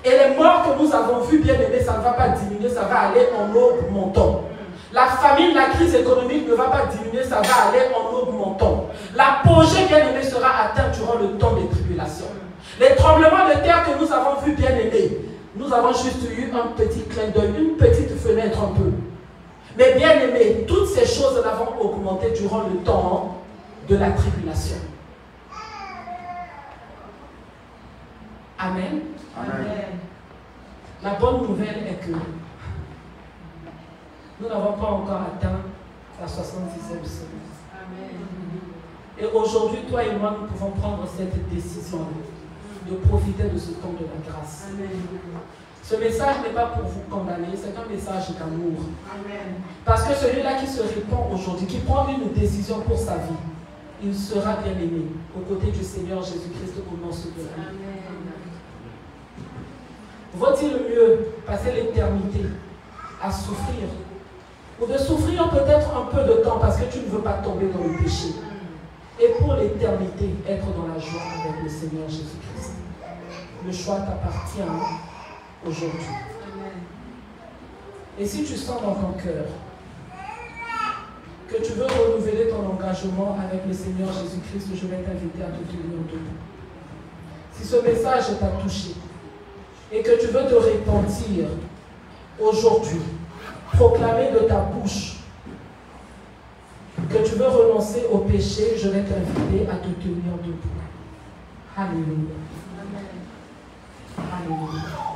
A: Et les morts que nous avons vus, bien aimés, ça ne va pas diminuer, ça va aller en augmentant. La famine, la crise économique ne va pas diminuer, ça va aller en augmentant. L'apogée, bien aimé, sera atteint durant le temps des tribulations. Les tremblements de terre que nous avons vus, bien aimés, nous avons juste eu un petit clin d'œil, une petite fenêtre un peu. Mais bien aimé, toutes ces choses-là vont augmenter durant le temps de la tribulation. Amen.
H: Amen.
A: La bonne nouvelle est que nous n'avons pas encore atteint la 70e semaine.
H: Amen.
A: Et aujourd'hui, toi et moi, nous pouvons prendre cette décision de profiter de ce temps de la grâce.
H: Amen.
A: Ce message n'est pas pour vous condamner, c'est un message d'amour.
H: Amen.
A: Parce que celui-là qui se répand aujourd'hui, qui prend une décision pour sa vie, il sera bien aimé aux côtés du Seigneur Jésus-Christ au nom de la vie. Vaut-il mieux passer l'éternité à souffrir ou de souffrir peut-être un peu de temps parce que tu ne veux pas tomber dans le péché et pour l'éternité être dans la joie avec le Seigneur Jésus-Christ? Le choix t'appartient aujourd'hui. Et si tu sens dans ton cœur que tu veux renouveler ton engagement avec le Seigneur Jésus-Christ, je vais t'inviter à te tenir debout. Si ce message t'a touché et que tu veux te repentir aujourd'hui, proclamer de ta bouche que tu veux renoncer au péché, je vais t'inviter à te tenir debout. Alléluia. Alléluia.